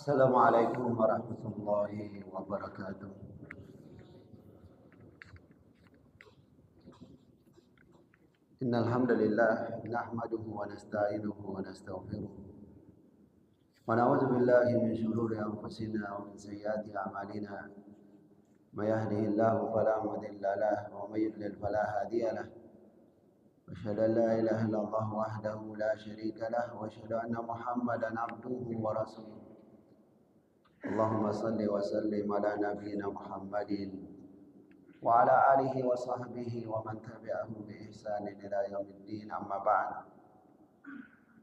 Assalamualaikum warahmatullahi wabarakatuh. Innal hamdalillah nahmaduhu wa nasta'inuhu wa nastaghfiruh. Wa na'udzu billahi min shururi anfusina wa min sayyiati a'malina. May yahdihillahu fala mudilla lahu wa may yudlil fala hadiya lahu. Asyhadu an la ilaha illallah wahdahu la syarika lahu wa asyhadu anna Muhammadan abduhu wa rasuluh. Allahumma salli wa sallim ala nabiyyina Muhammadin wa ala alihi wa sahbihi wa man tabi'ahum bi ihsanin ila yaumiddin, amma ba'd.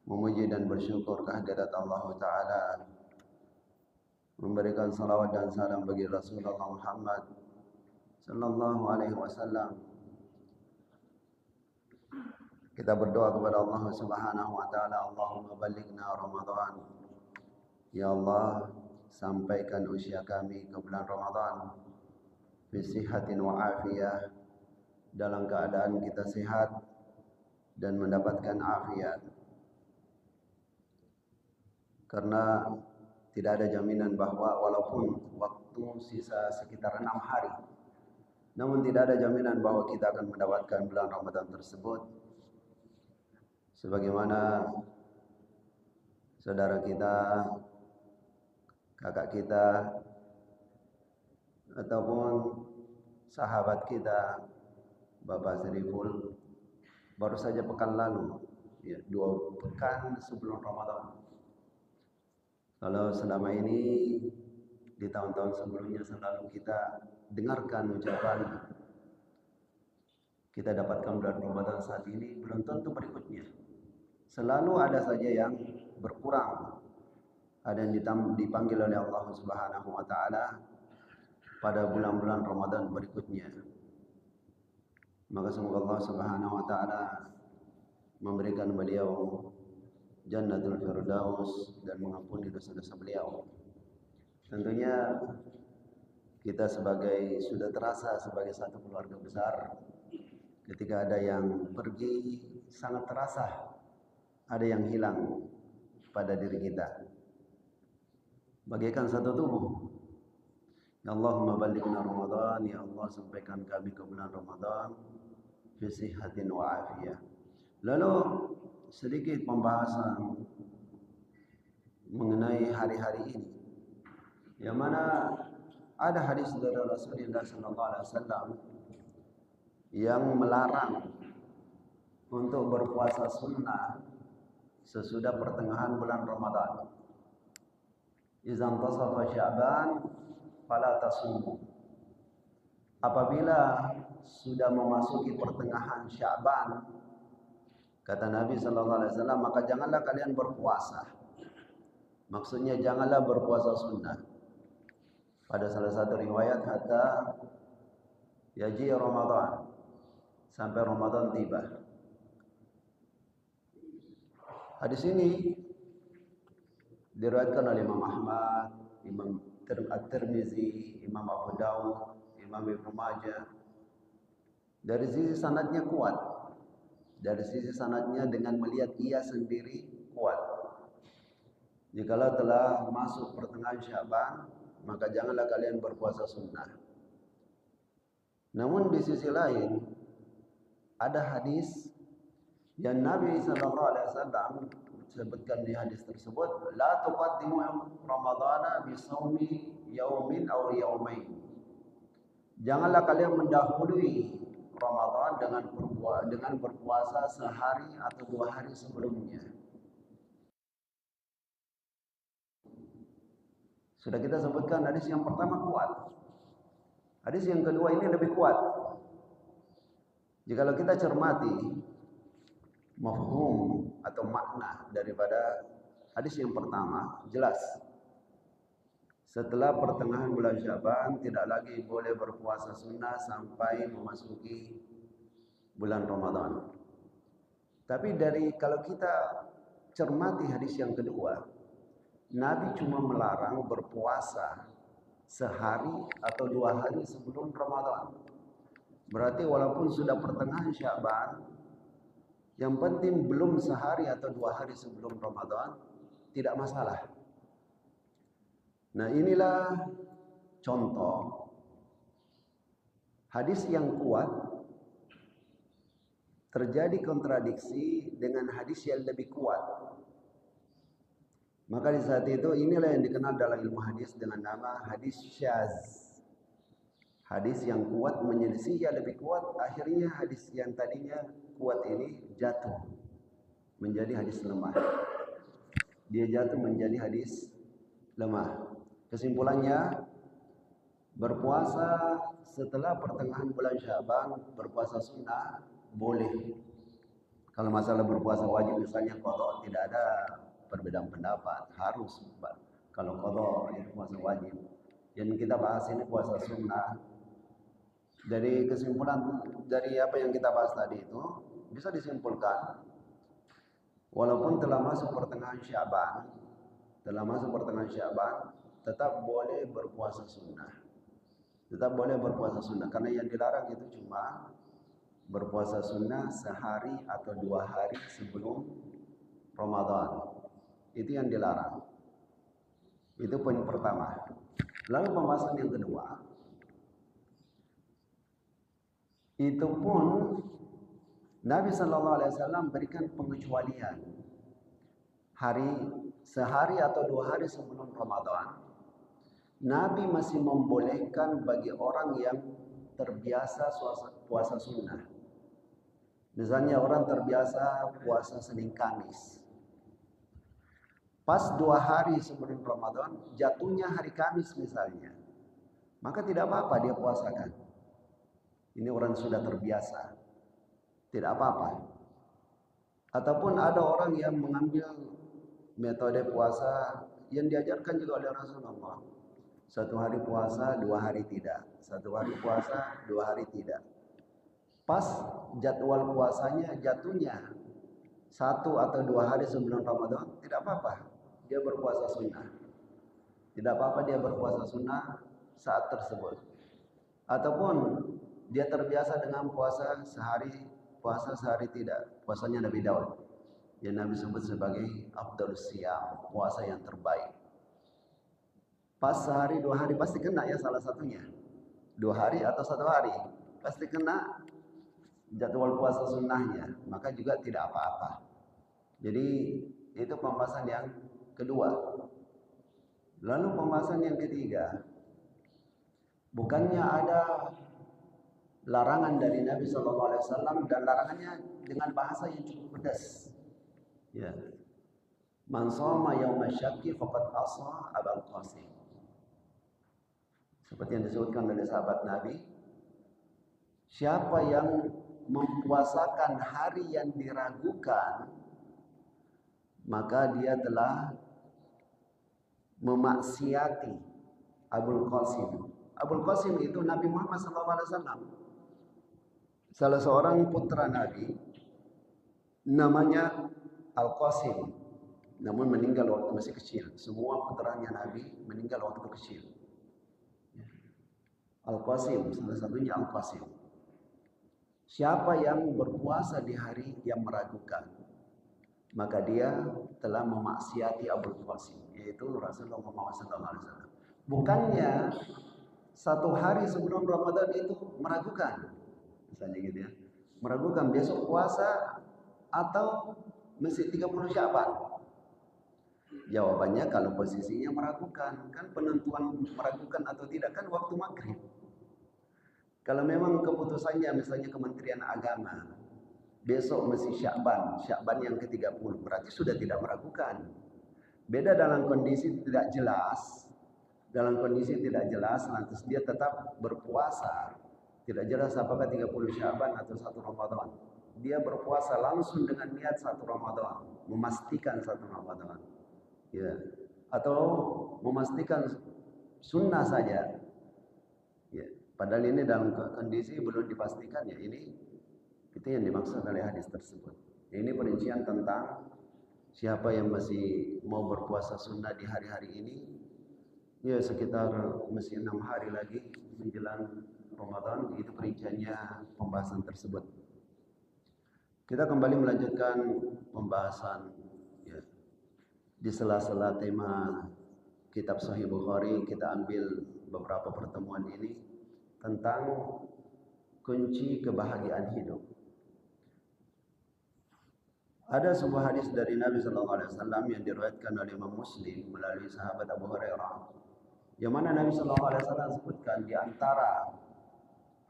Memuji dan bersyukur kehadirat Allah Ta'ala, memberikan salawat dan salam bagi Rasulullah Muhammad sallallahu alaihi wasallam. Kita berdoa kepada Allah Subhanahu wa taala, Allahumma ballighna Ramadan. Ya Allah, sampaikan usia kami ke bulan Ramadan fi sihatin wa afiyah, dalam keadaan kita sehat dan mendapatkan afiat. Karena tidak ada jaminan bahwa walaupun waktu sisa sekitar 6 hari, namun tidak ada jaminan bahwa kita akan mendapatkan bulan Ramadan tersebut. Sebagaimana saudara kita, kakak kita, ataupun sahabat kita, Bapak Seriful, baru saja pekan lalu, 2 pekan sebelum Ramadan. Kalau selama ini di tahun-tahun sebelumnya selalu kita dengarkan ucapan kita dapatkan bulan Ramadan saat ini, belum tentu berikutnya. Selalu ada saja yang berkurang, ada yang dipanggil oleh Allah Subhanahu wa taala pada bulan-bulan Ramadan berikutnya. Maka semoga Allah Subhanahu wa taala memberikan beliau Jannatul Firdaus dan mengampuni dosa-dosa beliau. Tentunya kita sudah terasa sebagai satu keluarga besar. Ketika ada yang pergi, sangat terasa ada yang hilang pada diri kita. Bagaikan satu tubuh. Ya Allahumma ballighna Ramadan, ya Allah sampaikan kami ke bulan Ramadan fi sihatin wa afiyah. Lalu sedikit pembahasan mengenai hari-hari ini, yang mana ada hadis dari Rasulullah SAW yang melarang untuk berpuasa sunnah sesudah pertengahan bulan Ramadan. Izan tasafa Sya'ban fala tasumu. Apabila sudah memasuki pertengahan Sya'ban, kata Nabi sallallahu alaihi wasallam, maka janganlah kalian berpuasa. Maksudnya janganlah berpuasa sunnah. Pada salah satu riwayat, hatta yaji Ramadan, sampai Ramadan tiba. Hadis ini diriwayatkan oleh Imam Ahmad, Imam At-Tirmizi, Imam Abu Dawud, Imam Ibnu Majah. Dari sisi sanadnya kuat. Dari sisi sanadnya dengan melihat ia sendiri kuat. Jikalau telah masuk pertengahan Sya'ban, maka janganlah kalian berpuasa sunnah. Namun di sisi lain ada hadis yang Nabi SAW sebutkan di hadis tersebut, la tuqaddimu Ramadana bi shaumi yaumin aw yaumain. Janganlah kalian mendahului Ramadan dengan berpuasa sehari atau 2 hari sebelumnya. Sudah kita sebutkan hadis yang pertama kuat. Hadis yang kedua ini lebih kuat. Jikalau kita cermati mafhum atau makna daripada hadis yang pertama, jelas. Setelah pertengahan bulan Sya'ban tidak lagi boleh berpuasa sunnah sampai memasuki bulan Ramadan. Tapi kalau kita cermati hadis yang kedua, Nabi cuma melarang berpuasa sehari atau 2 hari sebelum Ramadan. Berarti walaupun sudah pertengahan Sya'ban, yang penting belum sehari atau 2 hari sebelum Ramadan, tidak masalah. Nah, inilah contoh hadis yang kuat terjadi kontradiksi dengan hadis yang lebih kuat. Maka di saat itu inilah yang dikenal dalam ilmu hadis dengan nama hadis syaz. Hadis yang kuat menyelisih yang lebih kuat, akhirnya hadis yang tadinya kuat ini jatuh menjadi hadis lemah. Dia jatuh menjadi hadis lemah. Kesimpulannya, berpuasa setelah pertengahan bulan Syaban, berpuasa sunnah boleh. Kalau masalah berpuasa wajib misalnya qadha, tidak ada perbedaan pendapat, harus. Kalau qadha itu puasa wajib. Yang kita bahas ini puasa sunnah. Dari kesimpulan dari apa yang kita bahas tadi itu bisa disimpulkan, walaupun telah masuk pertengahan Syaban, tetap boleh berpuasa sunnah. Tetap boleh berpuasa sunnah, karena yang dilarang itu cuma berpuasa sunnah sehari atau 2 hari sebelum Ramadan. Itu yang dilarang. Itu poin pertama. Lalu pembahasan yang kedua, itu pun Nabi SAW berikan pengecualian. Sehari atau 2 hari sebelum Ramadan, Nabi masih membolehkan bagi orang yang terbiasa puasa sunnah. Misalnya orang terbiasa puasa Senin Kamis. Pas 2 hari sebelum Ramadan, jatuhnya hari Kamis misalnya, maka tidak apa-apa dia puasakan. Ini orang sudah terbiasa, tidak apa-apa. Ataupun ada orang yang mengambil metode puasa yang diajarkan juga oleh Rasulullah. 1 hari puasa, 2 hari tidak. 1 hari puasa, 2 hari tidak. Pas jadwal puasanya jatuhnya 1 atau 2 hari sebelum Ramadan, tidak apa-apa dia berpuasa sunnah. Tidak apa-apa dia berpuasa sunnah saat tersebut. Ataupun dia terbiasa dengan puasa sehari tidak. Puasanya Nabi Daud yang Nabi sebut sebagai afdalus siyam, puasa yang terbaik. Pas sehari 2 hari pasti kena ya salah satunya. 2 hari atau 1 hari pasti kena jadwal puasa sunnahnya, maka juga tidak apa-apa. Jadi itu pembahasan yang kedua. Lalu pembahasan yang ketiga, bukannya ada larangan dari Nabi SAW, dan larangannya dengan bahasa yang cukup pedas. Ya. Man shoma yauma syakki faqad asa Abul Qasim. Seperti yang disebutkan oleh sahabat Nabi, siapa yang mempuasakan hari yang diragukan, maka dia telah memaksiati Abul Qasim. Abul Qasim itu Nabi Muhammad SAW. Salah seorang putra Nabi namanya Al-Qasim, namun meninggal waktu masih kecil. Semua putranya Nabi meninggal waktu kecil. Al-Qasim, salah satunya Al-Qasim. Siapa yang berpuasa di hari yang meragukan, maka dia telah memaksiati Abul Qasim, yaitu Rasulullah Muhammad SAW. Bukannya 1 hari sebelum Ramadan itu meragukan, misalnya gitu ya, meragukan besok puasa atau masih 30 Syaban. Jawabannya kalau posisinya meragukan, kan penentuan meragukan atau tidak kan waktu maghrib. Kalau memang keputusannya misalnya Kementerian Agama, besok masih Sya'ban yang ke-30, berarti sudah tidak meragukan. Beda dalam kondisi tidak jelas. Dalam kondisi tidak jelas, lantas dia tetap berpuasa. Tidak jelas apakah 30 Sya'ban atau 1 Ramadan. Dia berpuasa langsung dengan niat 1 Ramadan, memastikan 1 Ramadan. Ya. Atau memastikan sunnah saja. Ya. Padahal ini dalam kondisi belum dipastikan, ya ini itu yang dimaksud oleh hadis tersebut. Ini perincian tentang siapa yang masih mau berpuasa sunnah di hari-hari ini. Ya sekitar masih 6 hari lagi menjelang Ramadan, itu perinciannya pembahasan tersebut. Kita kembali melanjutkan pembahasan ya, di sela-sela tema kitab Sahih Bukhari, kita ambil beberapa pertemuan ini tentang kunci kebahagiaan hidup. Ada sebuah hadis dari Nabi Sallallahu Alaihi Wasallam yang diriwayatkan oleh Imam Muslim melalui sahabat Abu Hurairah, yang mana Nabi Sallallahu Alaihi Wasallam sebutkan di antara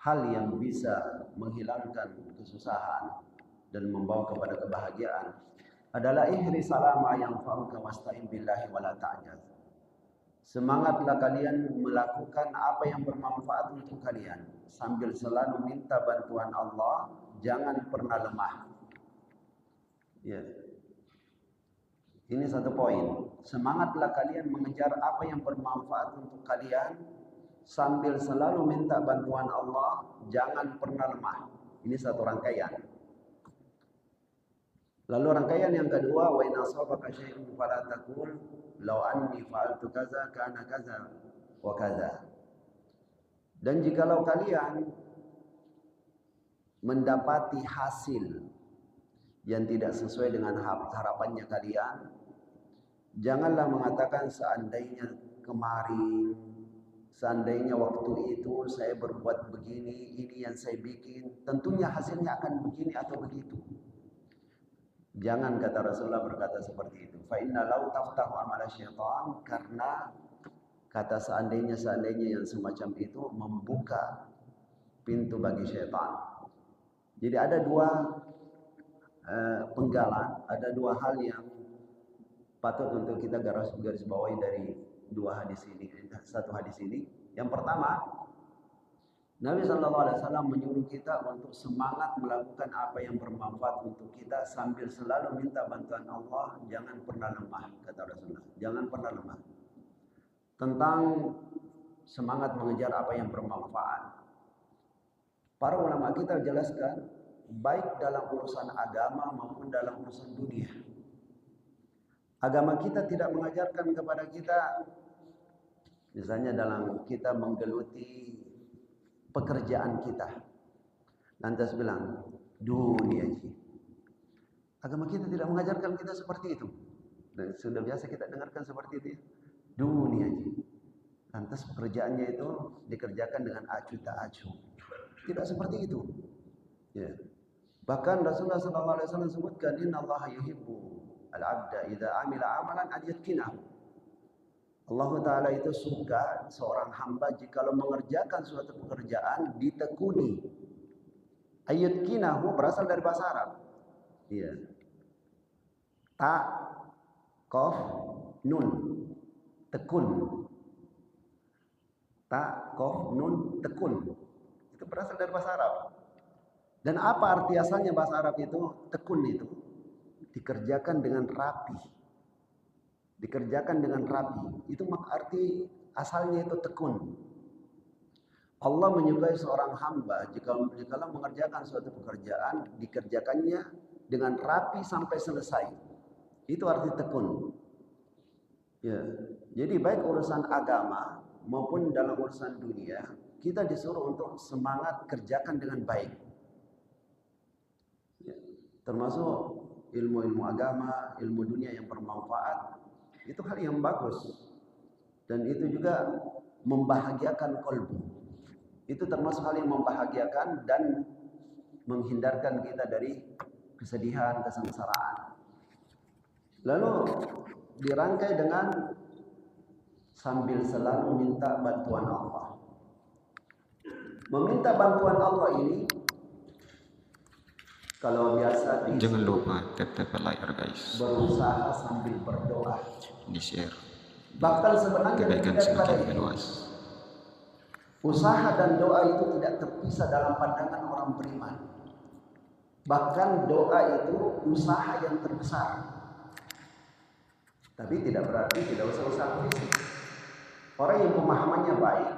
hal yang bisa menghilangkan kesusahan dan membawa kepada kebahagiaan adalah ihri salama yang fa'uka wasta'in billahi wala ta'jaz. Semangatlah kalian melakukan apa yang bermanfaat untuk kalian sambil selalu minta bantuan Allah, jangan pernah lemah. Ya. Ini satu poin. Semangatlah kalian mengejar apa yang bermanfaat untuk kalian sambil selalu minta bantuan Allah, jangan pernah lemah. Ini satu rangkaian. Lalu rangkaian yang kedua, wa in asabaka syai'un fala taqul law anni fa'altu kaza kana kaza wa kaza. Dan jikalau kalian mendapati hasil yang tidak sesuai dengan harapannya kalian, janganlah mengatakan seandainya kemarin, seandainya waktu itu saya berbuat begini, ini yang saya bikin, tentunya hasilnya akan begini atau begitu. Jangan, kata Rasulullah berkata seperti itu. Fa inna law taftahu amala syaitan, karena kata seandainya yang semacam itu membuka pintu bagi syaitan. Jadi ada dua penggalan, ada dua hal yang patut untuk kita garis bawahi dari dua hadis ini, satu hadis ini. Yang pertama, Nabi Sallallahu Alaihi Wasallam menyuruh kita untuk semangat melakukan apa yang bermanfaat untuk kita sambil selalu minta bantuan Allah, jangan pernah lemah, kata Rasulullah. Jangan pernah lemah. Tentang semangat mengejar apa yang bermanfaat, para ulama kita jelaskan, baik dalam urusan agama maupun dalam urusan dunia. Agama kita tidak mengajarkan kepada kita, misalnya dalam kita menggeluti pekerjaan kita, lantas bilang dunia. Agama kita tidak mengajarkan kita seperti itu. Dan sudah biasa kita dengarkan seperti itu, dunia. Lantas pekerjaannya itu dikerjakan dengan acuh tak acuh. Tidak seperti itu. Ya. Bahkan Rasulullah SAW sebutkan, Inna Allah yuhibbu al-abda idza amila amalan an yatkinahu. Allah Ta'ala itu suka seorang hamba jikalau mengerjakan suatu pekerjaan ditekuni. Ayatkinahu berasal dari bahasa Arab. Iya. Ta, kof, nun. Tekun. Ta, kof, nun, tekun. Itu berasal dari bahasa Arab. Dan apa arti asalnya bahasa Arab itu? Tekun itu dikerjakan dengan rapi. Dikerjakan dengan rapi. Itu arti asalnya itu tekun. Allah menyukai seorang hamba jika mengerjakan suatu pekerjaan, dikerjakannya dengan rapi sampai selesai. Itu arti tekun. Ya. Jadi baik urusan agama maupun dalam urusan dunia, kita disuruh untuk semangat kerjakan dengan baik. Termasuk ilmu-ilmu agama, ilmu dunia yang bermanfaat, itu hal yang bagus. Dan itu juga membahagiakan kolbu. Itu termasuk hal yang membahagiakan dan menghindarkan kita dari kesedihan, kesengsaraan. Lalu dirangkai dengan sambil selalu minta bantuan Allah. Meminta bantuan Allah ini, kalau biasa jangan lupa tap layar guys, berusaha sambil berdoa, di share, bahkan sebenarnya kebaikan semakin meluas. Usaha dan doa itu tidak terpisah dalam pandangan orang beriman. Bahkan doa itu usaha yang terbesar. Tapi tidak berarti tidak usah usaha fisik. Orang yang pemahamannya baik,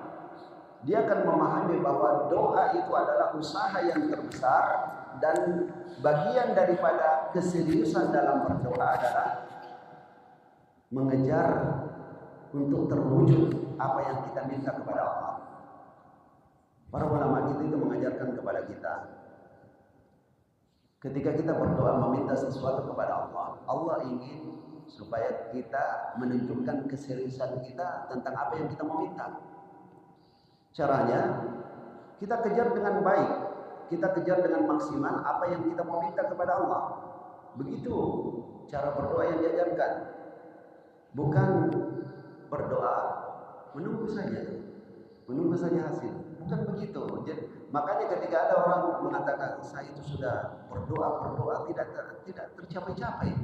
dia akan memahami bahwa doa itu adalah usaha yang terbesar. Dan bagian daripada keseriusan dalam berdoa adalah mengejar untuk terwujud apa yang kita minta kepada Allah. Para ulama kita itu mengajarkan kepada kita, ketika kita berdoa meminta sesuatu kepada Allah, Allah ingin supaya kita menunjukkan keseriusan kita tentang apa yang kita mau minta. Caranya, kita kejar dengan baik, kita kejar dengan maksimal apa yang kita mau minta kepada Allah. Begitu cara berdoa yang diajarkan. Bukan berdoa menunggu saja hasil. Bukan begitu. Jadi, makanya ketika ada orang mengatakan saya itu sudah berdoa tidak tercapai-capai,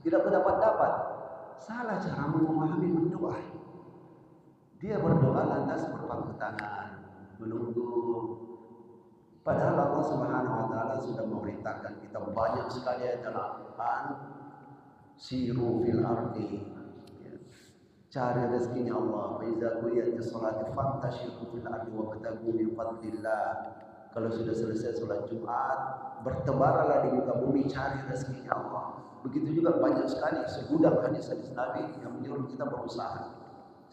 tidak mendapat, salah cara memahami berdoa. Dia berdoa lantas berpangku tangan, menunggu. Padahal Allah Subhanahu wa taala sudah memerintahkan kita banyak sekali dalam Al-Qur'an, siru fil ardi. Cari rezekinya Allah. Fa iza quliyatis sholati fantashiru fil ardi wabtaghu min fadlillah. Kalau sudah selesai sholat Jumat, bertebaranlah di muka bumi cari rezekinya Allah. Begitu juga banyak sekali segudang hadis-hadis Nabi yang menyuruh kita berusaha.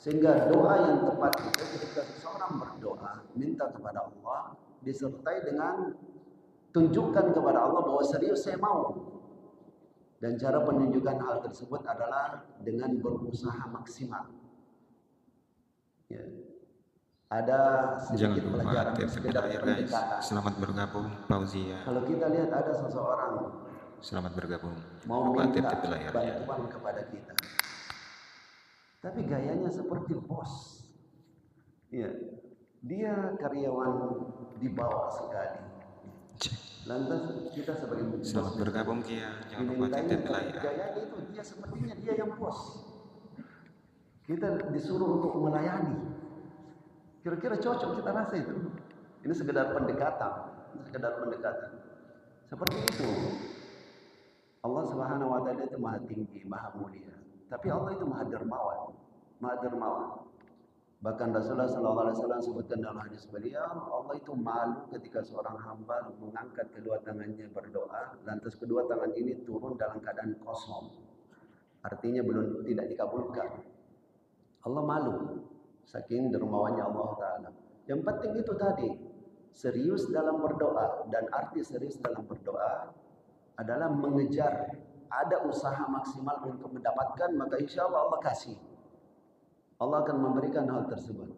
Sehingga doa yang tepat itu ketika seseorang berdoa minta kepada Allah disertai dengan tunjukkan kepada Allah bahwa serius saya mau. Dan cara penunjukan hal tersebut adalah dengan berusaha maksimal. Ya. Ada sedikit pelajaran sekedar pendekatan. Selamat bergabung Fauzia. Kalau kita lihat ada seseorang Selamat bergabung. mau minta bantuan kepada kita, tapi gayanya seperti bos. Ya. Dia karyawan di bawah sekali. Lantas kita sebagai Selamat bergabung Kia. Jangan lupa titip like. Gayanya itu dia sepertinya dia yang bos. Kita disuruh untuk melayani. Kira-kira cocok kita rasa itu. Ini sekedar pendekatan. Seperti itu. Allah Subhanahu wa taala itu maha tinggi, maha mulia. Tapi Allah itu maha dermawan. Bahkan Rasulullah SAW sebutkan dalam hadis beliau, Allah itu malu ketika seorang hamba mengangkat kedua tangannya berdoa, lantas kedua tangan ini turun dalam keadaan kosong. Artinya tidak dikabulkan. Allah malu, saking dermawannya Allah Ta'ala. Yang penting itu tadi, serius dalam berdoa. Dan arti serius dalam berdoa adalah mengejar, ada usaha maksimal untuk mendapatkan, maka insya Allah Allah kasih. Allah akan memberikan hal tersebut.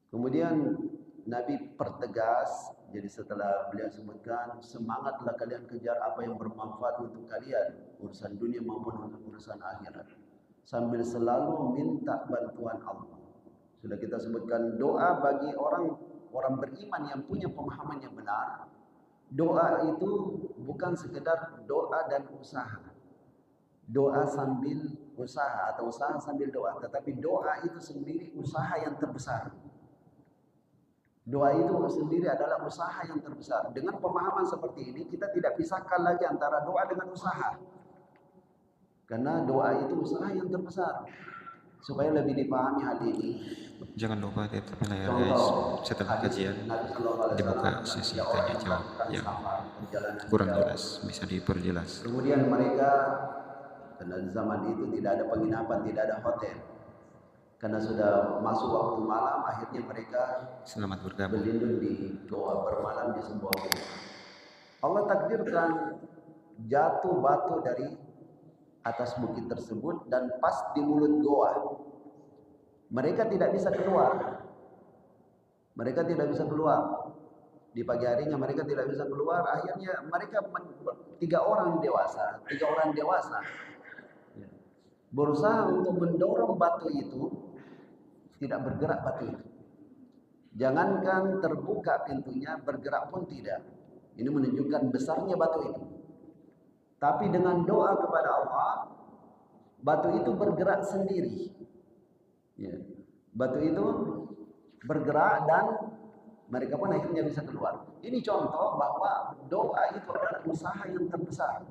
Kemudian Nabi pertegas, jadi setelah beliau sebutkan, semangatlah kalian kejar apa yang bermanfaat untuk kalian, urusan dunia maupun untuk urusan akhirat, sambil selalu minta bantuan Allah. Sudah kita sebutkan doa bagi orang beriman yang punya pemahaman yang benar. Doa itu bukan sekedar doa dan usaha. Doa sambil usaha atau usaha sambil doa, tetapi doa itu sendiri usaha yang terbesar. Doa itu sendiri adalah usaha yang terbesar. Dengan pemahaman seperti ini kita tidak pisahkan lagi antara doa dengan usaha. Karena doa itu usaha yang terbesar. Supaya lebih dipahami hal ini, jangan lupa titip like guys. Setelah kajian dibuka sesi tanya jawab yang kurang jelas bisa diperjelas. Kemudian mereka, karena zaman itu tidak ada penginapan, tidak ada hotel. Karena sudah masuk waktu malam, akhirnya mereka Selamat bergabung. berlindung di goa, bermalam di sebuah goa. Allah takdirkan jatuh batu dari atas bukit tersebut dan pas di mulut goa. Mereka tidak bisa keluar. Di pagi harinya mereka tidak bisa keluar. Akhirnya mereka tiga orang dewasa berusaha untuk mendorong batu itu, tidak bergerak batu itu. Jangankan terbuka pintunya, bergerak pun tidak. Ini menunjukkan besarnya batu itu. Tapi dengan doa kepada Allah, batu itu bergerak sendiri. Ya. Batu itu bergerak dan mereka pun akhirnya bisa keluar. Ini contoh bahwa doa itu adalah usaha yang terbesar.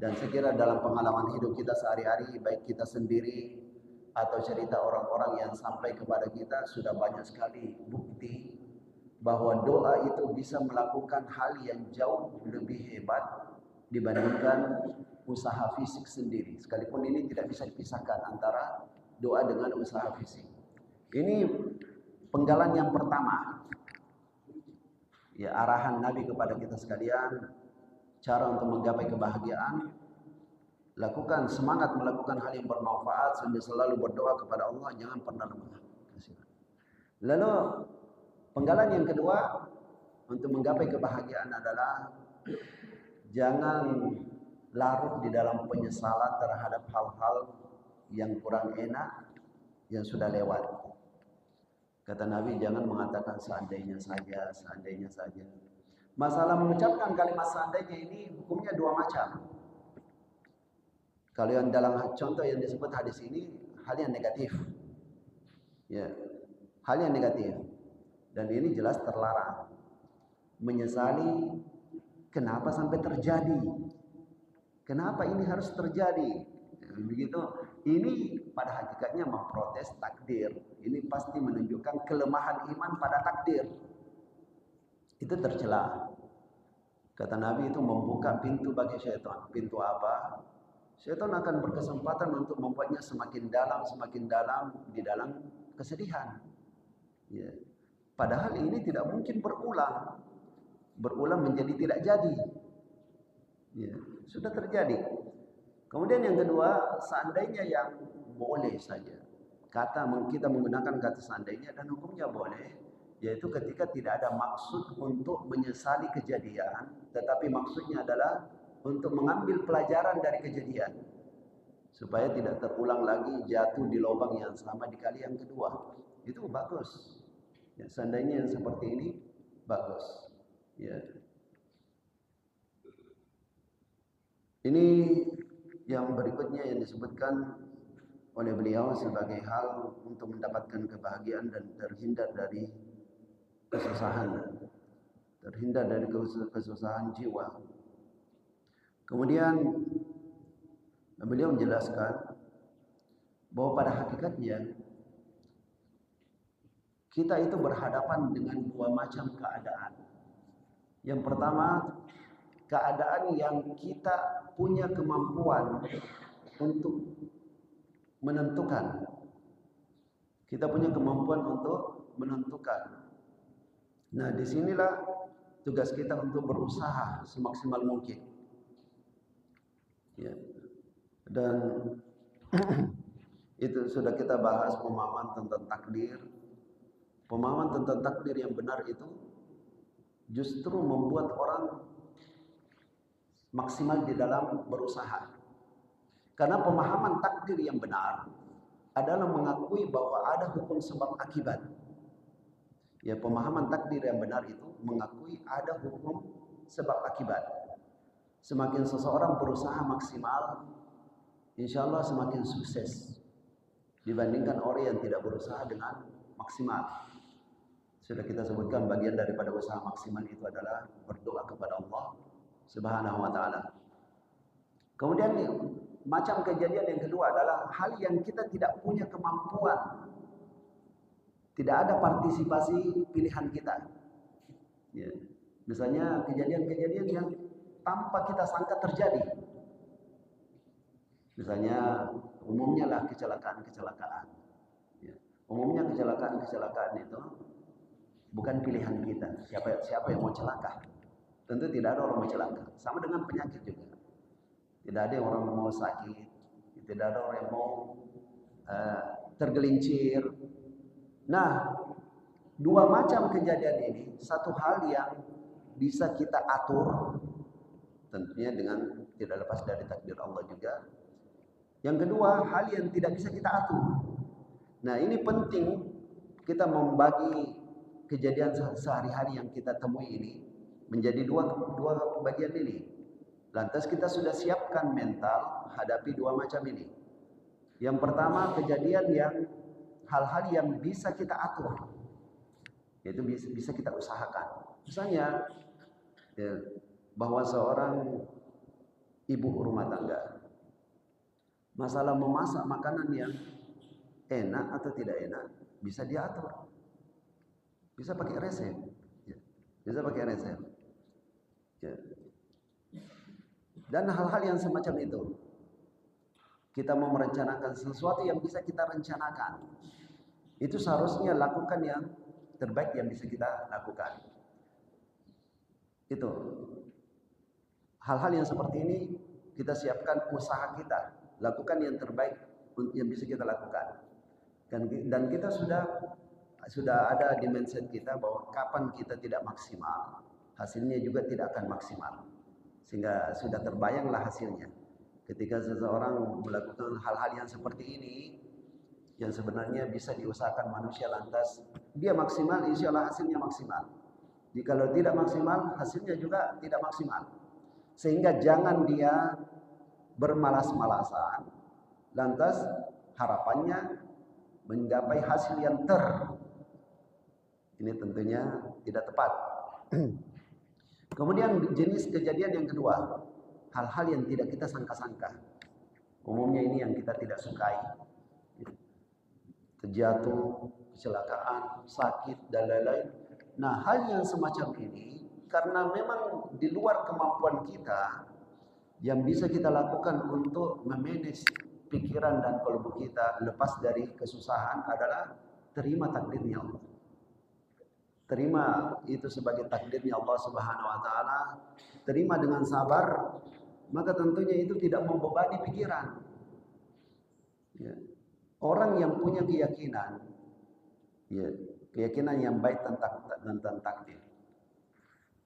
Dan saya kira dalam pengalaman hidup kita sehari-hari, baik kita sendiri atau cerita orang-orang yang sampai kepada kita, sudah banyak sekali bukti bahwa doa itu bisa melakukan hal yang jauh lebih hebat dibandingkan usaha fisik sendiri. Sekalipun ini tidak bisa dipisahkan antara doa dengan usaha fisik. Ini penggalan yang pertama. Ya, arahan Nabi kepada kita sekalian, cara untuk menggapai kebahagiaan lakukan, semangat melakukan hal yang bermanfaat sambil selalu berdoa kepada Allah, jangan pernah lemah. Lalu penggalan yang kedua untuk menggapai kebahagiaan adalah jangan larut di dalam penyesalan terhadap hal-hal yang kurang enak yang sudah lewat. Kata Nabi, jangan mengatakan seandainya saja, seandainya saja. Masalah mengucapkan kalimat seandainya ini hukumnya dua macam. Kalau yang dalam contoh yang disebut hadis ini, hal yang negatif. Ya, hal yang negatif. Dan ini jelas terlarang. Menyesali kenapa sampai terjadi. Kenapa ini harus terjadi? Begitu. Ini pada hakikatnya memprotes takdir. Ini pasti menunjukkan kelemahan iman pada takdir. Itu tercela. Kata Nabi itu membuka pintu bagi syaitan. Pintu apa? Syaitan akan berkesempatan untuk membuatnya semakin dalam di dalam kesedihan. Ya. Padahal ini tidak mungkin berulang. Berulang menjadi tidak jadi. Ya. Sudah terjadi. Kemudian yang kedua, seandainya yang boleh saja. Kita menggunakan kata seandainya dan hukumnya boleh. Yaitu ketika tidak ada maksud untuk menyesali kejadian. Tetapi maksudnya adalah untuk mengambil pelajaran dari kejadian. Supaya tidak terulang lagi jatuh di lubang yang sama di kali yang kedua. Itu bagus. Ya, seandainya yang seperti ini, bagus. Ya. Ini yang berikutnya yang disebutkan oleh beliau sebagai hal untuk mendapatkan kebahagiaan dan terhindar dari kesusahan. Terhindar dari kesusahan jiwa. Kemudian beliau menjelaskan bahwa pada hakikatnya kita itu berhadapan dengan dua macam keadaan. Yang pertama, keadaan yang kita punya kemampuan untuk menentukan. Kita punya kemampuan untuk menentukan. Nah, disinilah tugas kita untuk berusaha semaksimal mungkin. Ya. Dan itu sudah kita bahas pemahaman tentang takdir. Pemahaman tentang takdir yang benar itu justru membuat orang maksimal di dalam berusaha. Karena pemahaman takdir yang benar adalah mengakui bahwa ada hukum sebab akibat. Ya, pemahaman takdir yang benar itu mengakui ada hukum sebab akibat. Semakin seseorang berusaha maksimal, insya Allah semakin sukses dibandingkan orang yang tidak berusaha dengan maksimal. Sudah kita sebutkan bagian daripada usaha maksimal itu adalah berdoa kepada Allah Subhanahu wa ta'ala. Kemudian macam kejadian yang kedua adalah hal yang kita tidak punya kemampuan. Tidak ada partisipasi pilihan kita. Ya. Misalnya kejadian-kejadian yang tanpa kita sangka terjadi. Misalnya umumnya lah kecelakaan-kecelakaan. Ya. Umumnya kecelakaan-kecelakaan itu bukan pilihan kita. Siapa yang mau celaka? Tentu tidak ada orang mau celaka. Sama dengan penyakit juga. Tidak ada orang mau sakit. Tidak ada orang yang mau tergelincir. Nah, dua macam kejadian ini, satu hal yang bisa kita atur, tentunya dengan tidak lepas dari takdir Allah juga. Yang kedua, hal yang tidak bisa kita atur. Nah, ini penting kita membagi kejadian sehari-hari yang kita temui ini menjadi dua bagian ini. Lantas kita sudah siapkan mental hadapi dua macam ini. Yang pertama, kejadian yang hal-hal yang bisa kita atur, yaitu bisa kita usahakan. Misalnya ya, bahwa seorang ibu rumah tangga, masalah memasak makanan yang enak atau tidak enak bisa diatur, bisa pakai resep, ya. Bisa pakai resep. Ya. Dan hal-hal yang semacam itu, kita mau merencanakan sesuatu yang bisa kita rencanakan, itu seharusnya lakukan yang terbaik yang bisa kita lakukan. Itu hal-hal yang seperti ini kita siapkan usaha kita, lakukan yang terbaik yang bisa kita lakukan. Dan kita sudah ada di mindset kita bahwa kapan kita tidak maksimal, hasilnya juga tidak akan maksimal. Sehingga sudah terbayanglah hasilnya. Ketika seseorang melakukan hal-hal yang seperti ini, yang sebenarnya bisa diusahakan manusia, lantas dia maksimal, insya Allah hasilnya maksimal. Jika tidak maksimal, hasilnya juga tidak maksimal. Sehingga jangan dia bermalas-malasan, lantas harapannya menggapai hasil yang ini tentunya tidak tepat. Kemudian jenis kejadian yang kedua, hal-hal yang tidak kita sangka-sangka. Umumnya ini yang kita tidak sukai. Terjatuh, kecelakaan, sakit, dan lain-lain. Nah, hal yang semacam ini, karena memang di luar kemampuan kita, yang bisa kita lakukan untuk memanage pikiran dan kalbu kita lepas dari kesusahan adalah terima takdirnya Allah. Terima itu sebagai takdirnya Allah Subhanahu wa taala, terima dengan sabar, maka tentunya itu tidak membebani pikiran. Ya. Orang yang punya keyakinan, ya, keyakinan yang baik tentang takdir.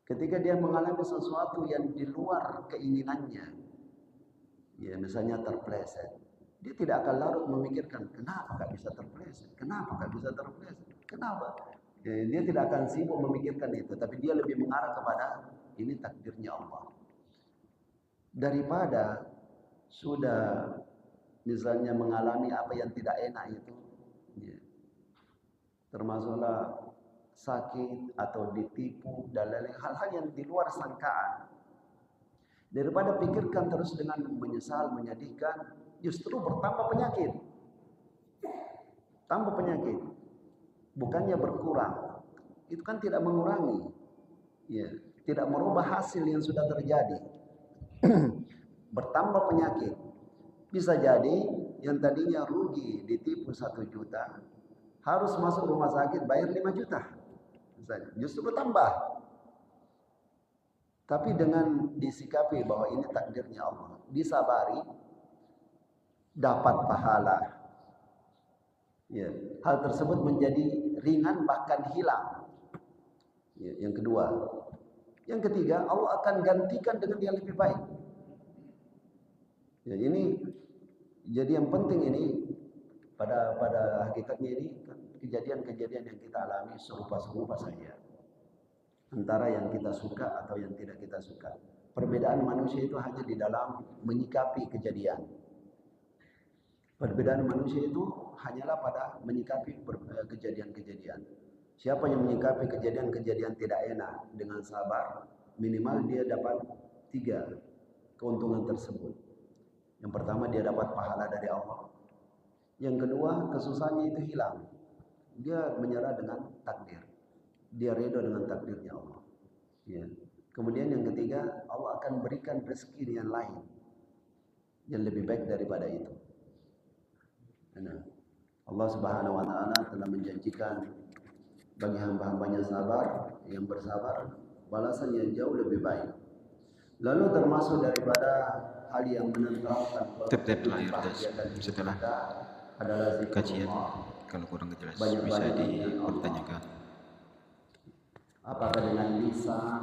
Ketika dia mengalami sesuatu yang di luar keinginannya, ya misalnya terpleset, dia tidak akan larut memikirkan kenapa gak bisa terpleset, kenapa gak bisa terpleset, kenapa. Ya, dia tidak akan sibuk memikirkan itu, tapi dia lebih mengarah kepada ini takdirnya Allah. Daripada sudah misalnya mengalami apa yang tidak enak itu, ya, termasuklah sakit atau ditipu dan lain-lain, hal-hal yang di luar sangkaan. Daripada pikirkan terus dengan menyesal, menyedihkan, justru bertambah penyakit. Tambah penyakit. Bukannya berkurang. Itu kan tidak mengurangi. Ya, tidak merubah hasil yang sudah terjadi. Bertambah penyakit. Bisa jadi yang tadinya rugi ditipu 1 juta, harus masuk rumah sakit bayar 5 juta. Justru bertambah. Tapi dengan disikapi bahwa ini takdirnya Allah, disabari, dapat pahala. Ya, hal tersebut menjadi ringan bahkan hilang. Ya, yang kedua. Yang ketiga, Allah akan gantikan dengan yang lebih baik. Ya, ini jadi yang penting ini pada hakikatnya ini kejadian-kejadian yang kita alami serupa-serupa saja. Antara yang kita suka atau yang tidak kita suka. Perbedaan manusia itu hanya di dalam menyikapi kejadian. Perbedaan manusia itu hanyalah pada menyikapi kejadian-kejadian. Siapa yang menyikapi kejadian-kejadian tidak enak dengan sabar, minimal dia dapat 3 keuntungan tersebut. Yang pertama, dia dapat pahala dari Allah. Yang kedua, kesusahannya itu hilang. Dia menyerah dengan takdir. Dia ridho dengan takdirnya Allah. Ya. Kemudian yang ketiga, Allah akan berikan rezeki yang lain yang lebih baik daripada itu. Nah, Allah Subhanahu wa taala telah menjanjikan bagi hamba-hambanya sabar, yang bersabar, balasan yang jauh lebih baik. Lalu termasuk daripada hal yang menentukan setelah adalah kajian. Kalau kurang jelas bisa dipertanyakan. Apakah dengan lisan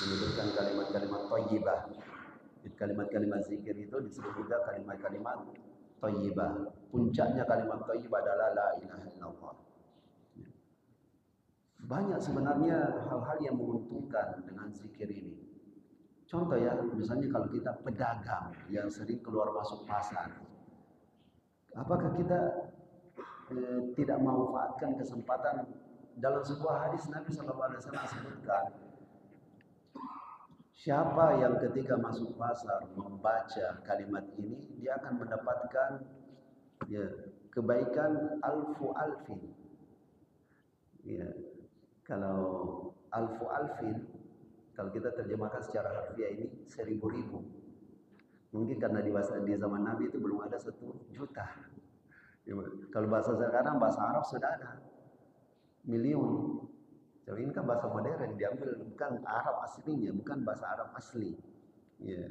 menyebutkan kalimat-kalimat thayyibah? Kalimat-kalimat zikir itu disebut juga kalimat-kalimat thayyibah. Puncaknya kalimat thayyibah adalah la ilaha illallah. Banyak sebenarnya hal-hal yang menguntungkan dengan zikir ini. Contoh ya, misalnya kalau kita pedagang yang sering keluar masuk pasar, apakah kita tidak memanfaatkan kesempatan? Dalam sebuah hadis Nabi SAW sebutkan, siapa yang ketika masuk pasar membaca kalimat ini, dia akan mendapatkan ya, kebaikan alfu alfin. Ya, kalau alfu alfin, kalau kita terjemahkan secara harfiah ini 1000 ribu. Mungkin karena di zaman Nabi itu belum ada 1 juta. Ya, kalau bahasa sekarang, bahasa Arab sudah ada miliun. Jadi ini kan bahasa modern, diambil bukan Arab aslinya, bukan bahasa Arab asli. Ya.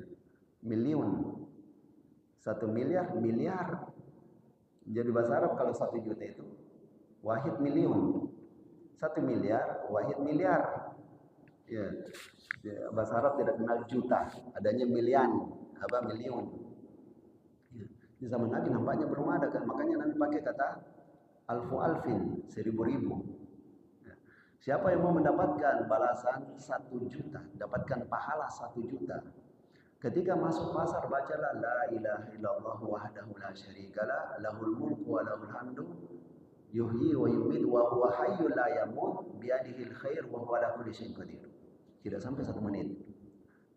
Miliun. 1 miliar, miliar. Jadi bahasa Arab kalau 1 juta itu wahid miliun. 1 miliar, wahid miliar. Ya. Bahasa Arab tidak kenal juta, adanya milian, miliun. Ya. Di zaman Nabi nampaknya belum ada kan, makanya Nabi pakai kata alfu alfin, 1000-1000. Ya. Siapa yang mau mendapatkan balasan 1 juta, dapatkan pahala 1 juta. Ketika masuk pasar bacalah la ilaha illallah wahdahu la syarikalah lahul mulku wa lahul hamdu yuhyi wa yumiitu wa huwa hayyul la yamut biyadihil khair wa huwa ala kulli syai'in qadir. Tidak sampai 1 menit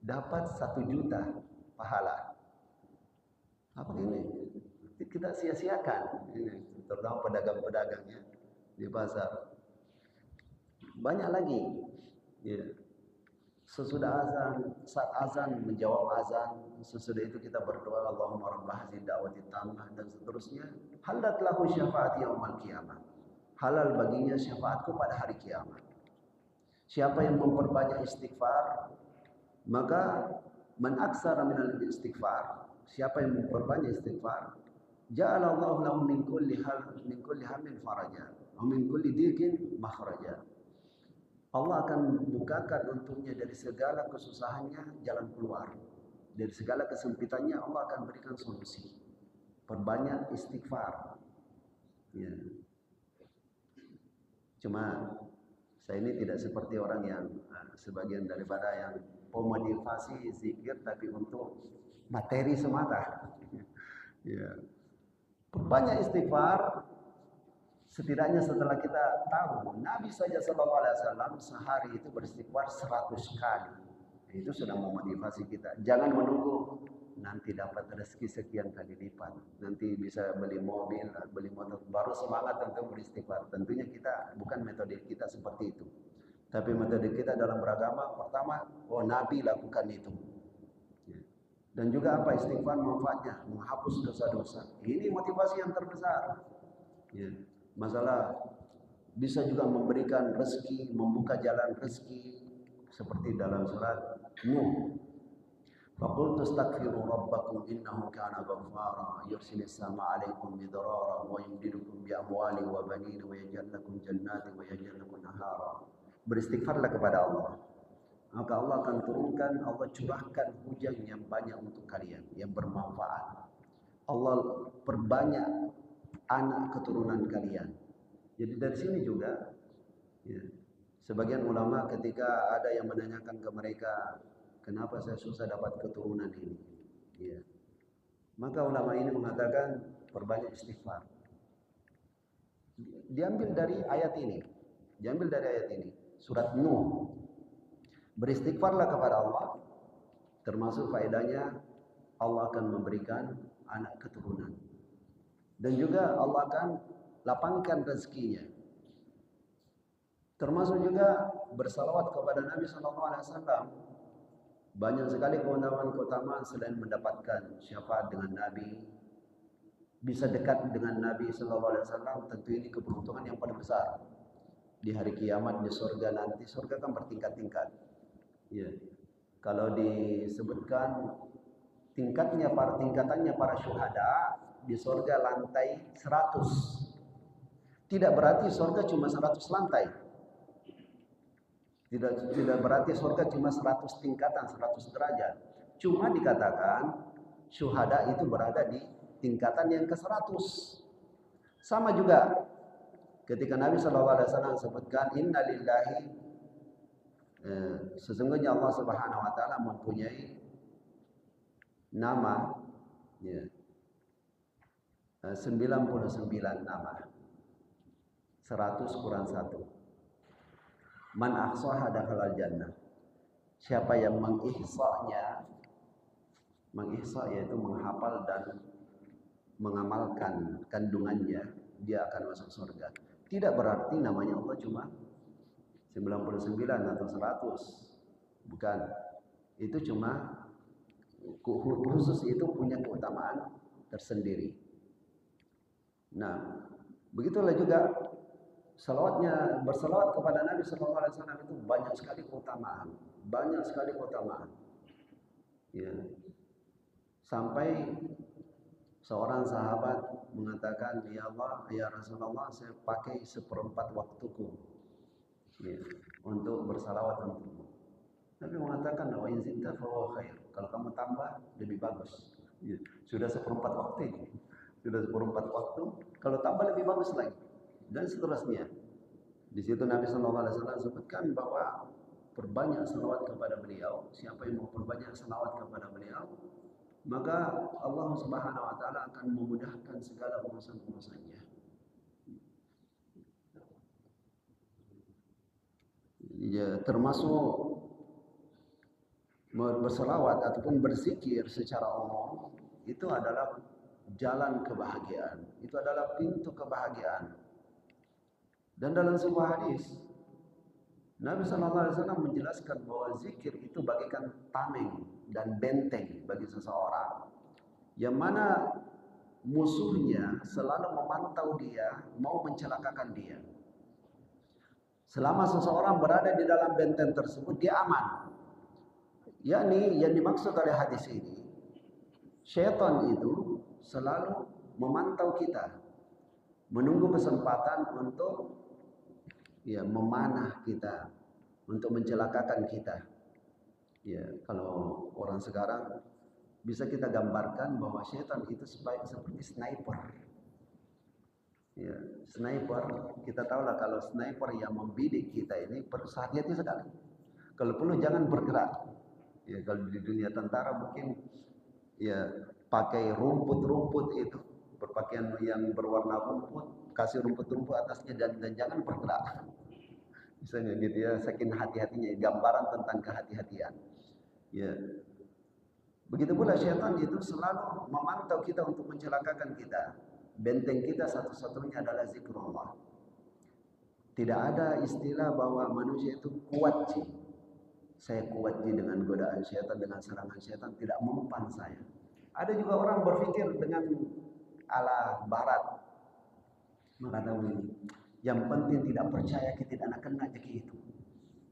dapat 1 juta pahala. Apa ini? Kita sia-siakan ini, terutama pedagang-pedagangnya di pasar. Banyak lagi. Ya. Sesudah azan, saat azan menjawab azan, sesudah itu kita berdoa Allahumma rabb hadhihi da'wati tammah dan seterusnya. Halat lahu syafaati yaumil qiyamah. Halal baginya syafaatku pada hari kiamat. Siapa yang memperbanyak istighfar, maka man aksara minal istighfar. Siapa yang memperbanyak istighfar, ja'alallahu lahu min kulli hammin faraja wa min kulli dhiqin makhraja. Allah akan bukakan untuknya dari segala kesusahannya jalan keluar. Dari segala kesempitannya Allah akan berikan solusi. Perbanyak istighfar. Ya. Cuma saya ini tidak seperti orang yang sebagian daripada yang memotivasi zikir tapi untuk materi semata. Ya. Perbanyak istighfar. Setidaknya setelah kita tahu Nabi saja sallallahu alaihi wasallam sehari itu beristighfar 100 kali. Itu sudah memotivasi kita. Jangan menunggu nanti dapat rezeki sekian kali lipat. Nanti bisa beli mobil, beli motor, baru semangat untuk beristighfar. Tentunya kita bukan metode kita seperti itu. Tapi metode kita dalam beragama pertama, Nabi lakukan itu. Dan juga apa istighfar manfaatnya? Menghapus dosa-dosa. Ini motivasi yang terbesar. Ya. Masalah bisa juga memberikan rezeki, membuka jalan rezeki seperti dalam surat Nuh. Faqultu astaghfiru rabbakum innahu kana ghaffara yursilis sama 'alaikum midrara wa yumdidukum bi amwali wa banin wa yaj'al lakum jannatin wa yaj'al lakum anhara. Beristighfarlah kepada Allah. Maka Allah akan turunkan, Allah curahkan hujan yang banyak untuk kalian, yang bermanfaat. Allah perbanyak anak keturunan kalian. Jadi dari sini juga ya, sebagian ulama ketika ada yang menanyakan ke mereka, kenapa saya susah dapat keturunan ini? Ya. Maka ulama ini mengatakan perbanyak istighfar. Diambil dari ayat ini. Surat Nuh. Beristighfarlah kepada Allah. Termasuk faedahnya Allah akan memberikan anak keturunan. Dan juga Allah akan lapangkan rezekinya. Termasuk juga bersalawat kepada Nabi SAW. Banyak sekali keutamaan-keutamaan selain mendapatkan syafaat dengan Nabi, bisa dekat dengan Nabi SAW. Tentu ini keberuntungan yang paling besar. Di hari kiamat di surga nanti, surga kan bertingkat-tingkat. Ya. Kalau disebutkan tingkatannya para syuhada di surga lantai 100. Tidak berarti surga cuma 100 lantai. Tidak berarti surga cuma 100 tingkatan, 100 derajat. Cuma dikatakan syuhada itu berada di tingkatan yang ke-100. Sama juga ketika Nabi SAW sebutkan innalillahi, sesungguhnya Allah Subhanahu wa taala mempunyai nama ya, 99 nama. 100 kurang 1. Man ahsaha dakhalal jannah. Siapa yang mengihsanya, yaitu menghafal dan mengamalkan kandungannya, dia akan masuk surga. Tidak berarti namanya Allah cuma 99 atau 100. Bukan. Itu cuma khusus itu punya keutamaan tersendiri. Nah, begitulah juga bersalawat kepada Nabi SAW itu banyak sekali keutamaan. Ya. Sampai seorang sahabat mengatakan, ya Allah, ya Rasulullah, saya pakai 1/4 waktuku ya, untuk bersalawat untukmu. Nabi mengatakan, wa in zidta fa huwa khair. Kalau kamu tambah lebih bagus. Ya, sudah 1/4 waktu ini. Sudah 1/4 waktu, kalau tambah lebih bagus lagi. Dan seterusnya. Di situ Nabi SAW sebutkan bahwa perbanyak salawat kepada beliau. Siapa yang mau perbanyak salawat kepada beliau, maka Allah Subhanahu wa taala akan memudahkan segala urusan-urusannya. Ya, termasuk berselawat ataupun berzikir secara umum itu adalah jalan kebahagiaan. Itu adalah pintu kebahagiaan. Dan dalam sebuah hadis Nabi SAW menjelaskan bahwa zikir itu bagaikan tameng dan benteng bagi seseorang yang mana musuhnya selalu memantau dia, mau mencelakakan dia. Selama seseorang berada di dalam benteng tersebut, dia aman. Yakni yang dimaksud oleh hadis ini, syaitan itu selalu memantau kita, menunggu kesempatan untuk ya memanah kita, untuk mencelakakan kita. Ya, kalau orang sekarang bisa kita gambarkan bahwa syaitan itu seperti sniper. Ya, sniper, kita tahulah kalau sniper yang membidik kita ini perlu hati-hati sekali. Kalau perlu jangan bergerak. Ya, kalau di dunia tentara mungkin ya pakai rumput-rumput itu, berpakaian yang berwarna rumput, kasih rumput-rumput atasnya dan jangan bergerak. Misalnya gitu ya, saking hati-hatinya, gambaran tentang kehati-hatian. Ya. Begitu pula syaitan itu selalu memantau kita untuk mencelakakan kita. Benteng kita satu-satunya adalah zikrullah. Tidak ada istilah bahwa manusia itu kuat sih. Saya kuat dengan godaan syaitan, dengan serangan syaitan, tidak mempan saya. Ada juga orang berpikir dengan ala barat, mengatakan ini, yang penting tidak percaya kita tidak akan kena itu.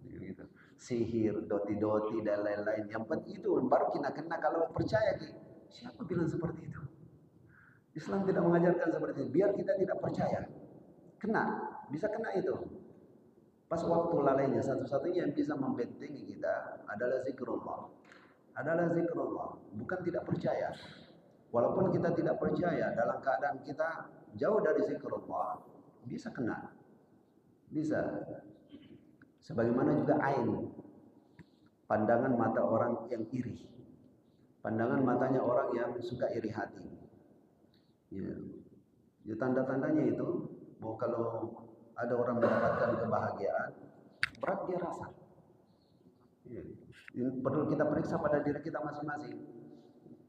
Gitu. Sihir, doti-doti dan lain-lain. Yang penting itu baru kita kena kalau percaya kita. Siapa bilang seperti itu? Islam tidak mengajarkan seperti itu. Biar kita tidak percaya, kena, bisa kena itu. Pas waktu lalainya, satu-satunya yang bisa membentengi kita adalah zikrullah. Adalah zikrullah, bukan tidak percaya. Walaupun kita tidak percaya, dalam keadaan kita jauh dari zikrullah, bisa kena. Bisa. Sebagaimana juga ain, pandangan mata orang yang iri. Pandangan matanya orang yang suka iri hati. Ya, tanda-tandanya itu, bahwa kalau ada orang mendapatkan kebahagiaan, berat dia rasa. Ya, perlu kita periksa pada diri kita masing-masing.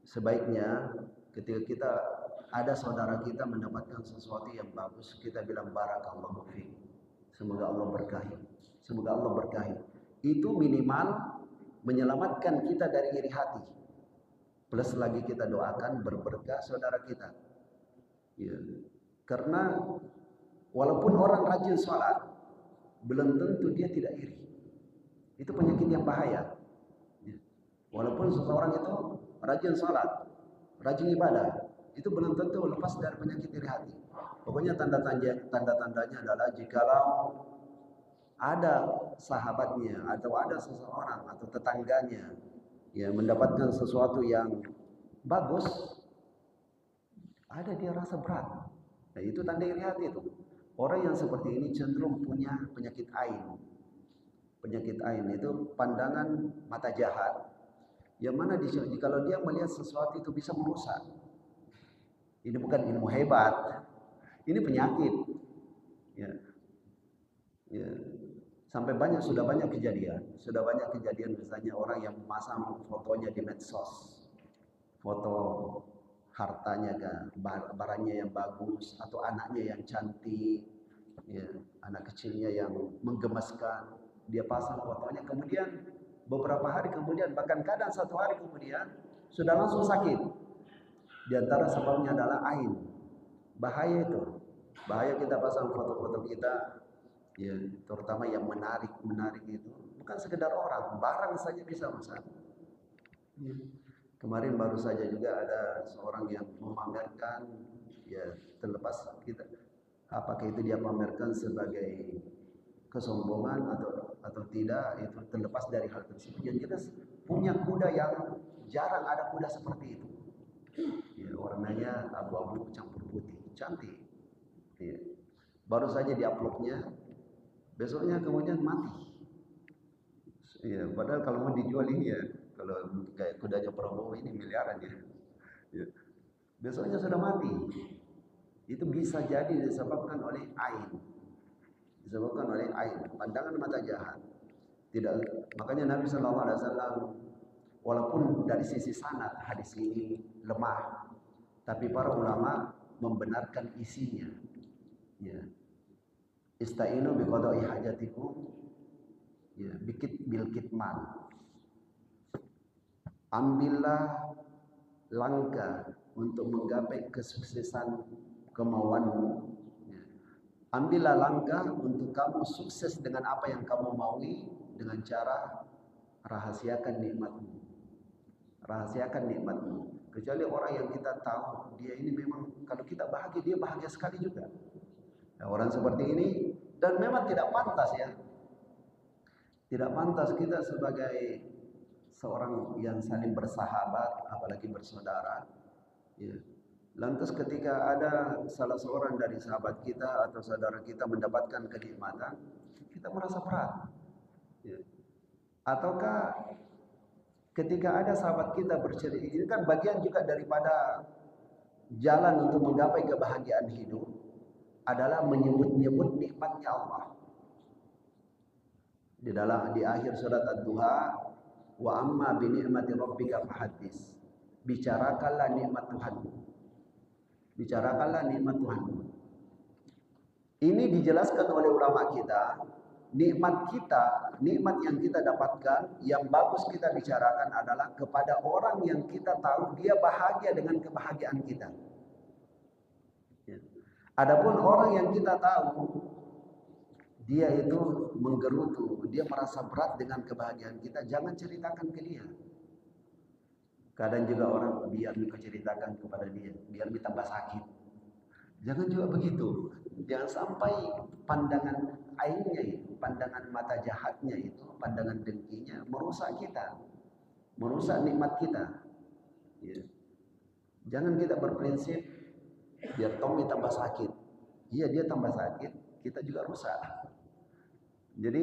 Sebaiknya ketika kita ada saudara kita mendapatkan sesuatu yang bagus, kita bilang barakallahu fiik. Semoga Allah berkahi. Semoga Allah berkahi. Itu minimal menyelamatkan kita dari iri hati. Plus lagi kita doakan berberkah saudara kita. Ya. Karena walaupun orang rajin sholat, belum tentu dia tidak iri. Itu penyakit yang bahaya. Walaupun seseorang itu rajin sholat, rajin ibadah, itu belum tentu lepas dari penyakit iri hati. Pokoknya tanda-tandanya adalah jikalau ada sahabatnya atau ada seseorang atau tetangganya yang mendapatkan sesuatu yang bagus, ada dia rasa berat. Nah, itu tanda iri hati itu. Orang yang seperti ini cenderung punya penyakit ain. Penyakit ain itu pandangan mata jahat. Yang mana kalau dia melihat sesuatu itu bisa merusak. Ini bukan ilmu hebat. Ini penyakit. Ya. Ya. Sampai sudah banyak kejadian. Sudah banyak kejadian misalnya orang yang memasang fotonya di medsos. Foto hartanya kan, barangnya yang bagus, atau anaknya yang cantik, ya, anak kecilnya yang menggemaskan, dia pasang fotonya, kemudian beberapa hari kemudian, bahkan kadang 1 hari kemudian, sudah langsung sakit. Di antara sebabnya adalah ain. Bahaya itu. Bahaya kita pasang foto-foto kita, ya, terutama yang menarik itu, bukan sekedar orang, barang saja bisa rusak. Ya. Kemarin baru saja juga ada seorang yang memamerkan, ya terlepas kita apakah itu dia pamerkan sebagai kesombongan atau tidak, itu terlepas dari hal tersebut. Yang jelas punya kuda yang jarang ada kuda seperti itu. Ya, warnanya abu-abu campur putih, cantik. Ya. Baru saja diuploadnya, besoknya kemudian mati. Ya, padahal kalau mau dijual ini ya, kalau kayak kudanya Prabowo ini miliaran ya. Ya. Besoknya sudah mati. Itu bisa jadi disebabkan oleh ain. Disebabkan oleh ain, pandangan mata jahat. Tidak, makanya Nabi Shallallahu Alaihi Wasallam walaupun dari sisi sanad hadis ini lemah, tapi para ulama membenarkan isinya. Ya. Istainu biqada'i hajatikum, ya, bil kitman. Ambillah langkah untuk menggapai kesuksesan kemauanmu. Ya. Ambillah langkah untuk kamu sukses dengan apa yang kamu maui dengan cara rahasiakan nikmatmu. Rahasiakan nikmatmu. Kecuali orang yang kita tahu dia ini memang kalau kita bahagia, dia bahagia sekali juga. Nah, orang seperti ini, dan memang tidak pantas ya. Tidak pantas kita sebagai seorang yang saling bersahabat, apalagi bersaudara. Ya. Lantas ketika ada salah seorang dari sahabat kita atau saudara kita mendapatkan kenikmatan, kita merasa berat. Ya. Ataukah ketika ada sahabat kita bercerita, ini kan bagian juga daripada jalan untuk menggapai kebahagiaan hidup adalah menyebut-nyebut nikmatnya Allah. Di akhir surat Ad-Duha, wa amma bi ni'mati rabbika fahaddits. Bicarakanlah nikmat Tuhanmu. Bicarakanlah nikmat Tuhanmu. Ini dijelaskan oleh ulama kita, nikmat yang kita dapatkan, yang bagus kita bicarakan adalah kepada orang yang kita tahu dia bahagia dengan kebahagiaan kita. Adapun orang yang kita tahu dia itu menggerutu, dia merasa berat dengan kebahagiaan kita, jangan ceritakan ke dia. Kadang juga orang biar kita ceritakan kepada dia, biar kita tambah sakit. Jangan juga begitu. Jangan sampai pandangan ainnya itu, pandangan mata jahatnya itu, pandangan dengkinya merusak kita, merusak nikmat kita. Ya. Jangan kita berprinsip biar Tommy tambah sakit. Iya, dia tambah sakit, kita juga rusak. Jadi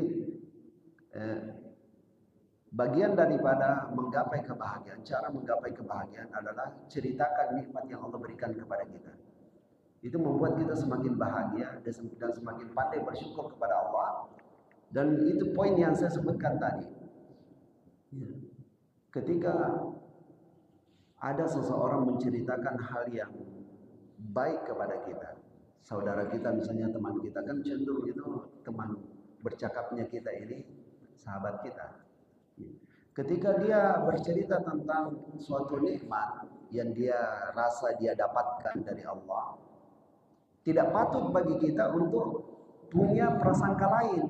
bagian daripada menggapai kebahagiaan, cara menggapai kebahagiaan adalah ceritakan nikmat yang Allah berikan kepada kita. Itu membuat kita semakin bahagia dan semakin pandai bersyukur kepada Allah. Dan itu poin yang saya sebutkan tadi. Ketika ada seseorang menceritakan hal yang baik kepada kita, saudara kita misalnya, teman kita, kan cenderung itu teman bercakapnya kita ini sahabat kita. Ketika dia bercerita tentang suatu nikmat yang dia rasa dia dapatkan dari Allah, tidak patut bagi kita untuk punya prasangka lain.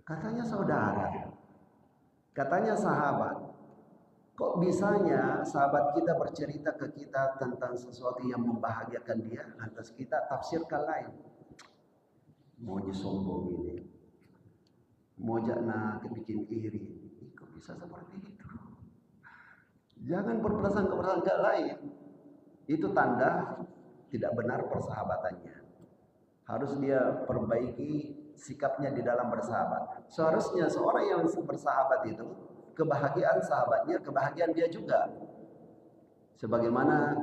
Katanya saudara, katanya sahabat. Kok bisanya sahabat kita bercerita ke kita tentang sesuatu yang membahagiakan dia, lantas kita tafsirkan lain. Maunya sombong ini, mau nak bikin iri. Kok bisa seperti itu? Jangan berprasangka-prasangka lain. Itu tanda tidak benar persahabatannya. Harus dia perbaiki sikapnya di dalam bersahabat. Seharusnya seorang yang bersahabat itu, kebahagiaan sahabatnya, kebahagiaan dia juga. Sebagaimana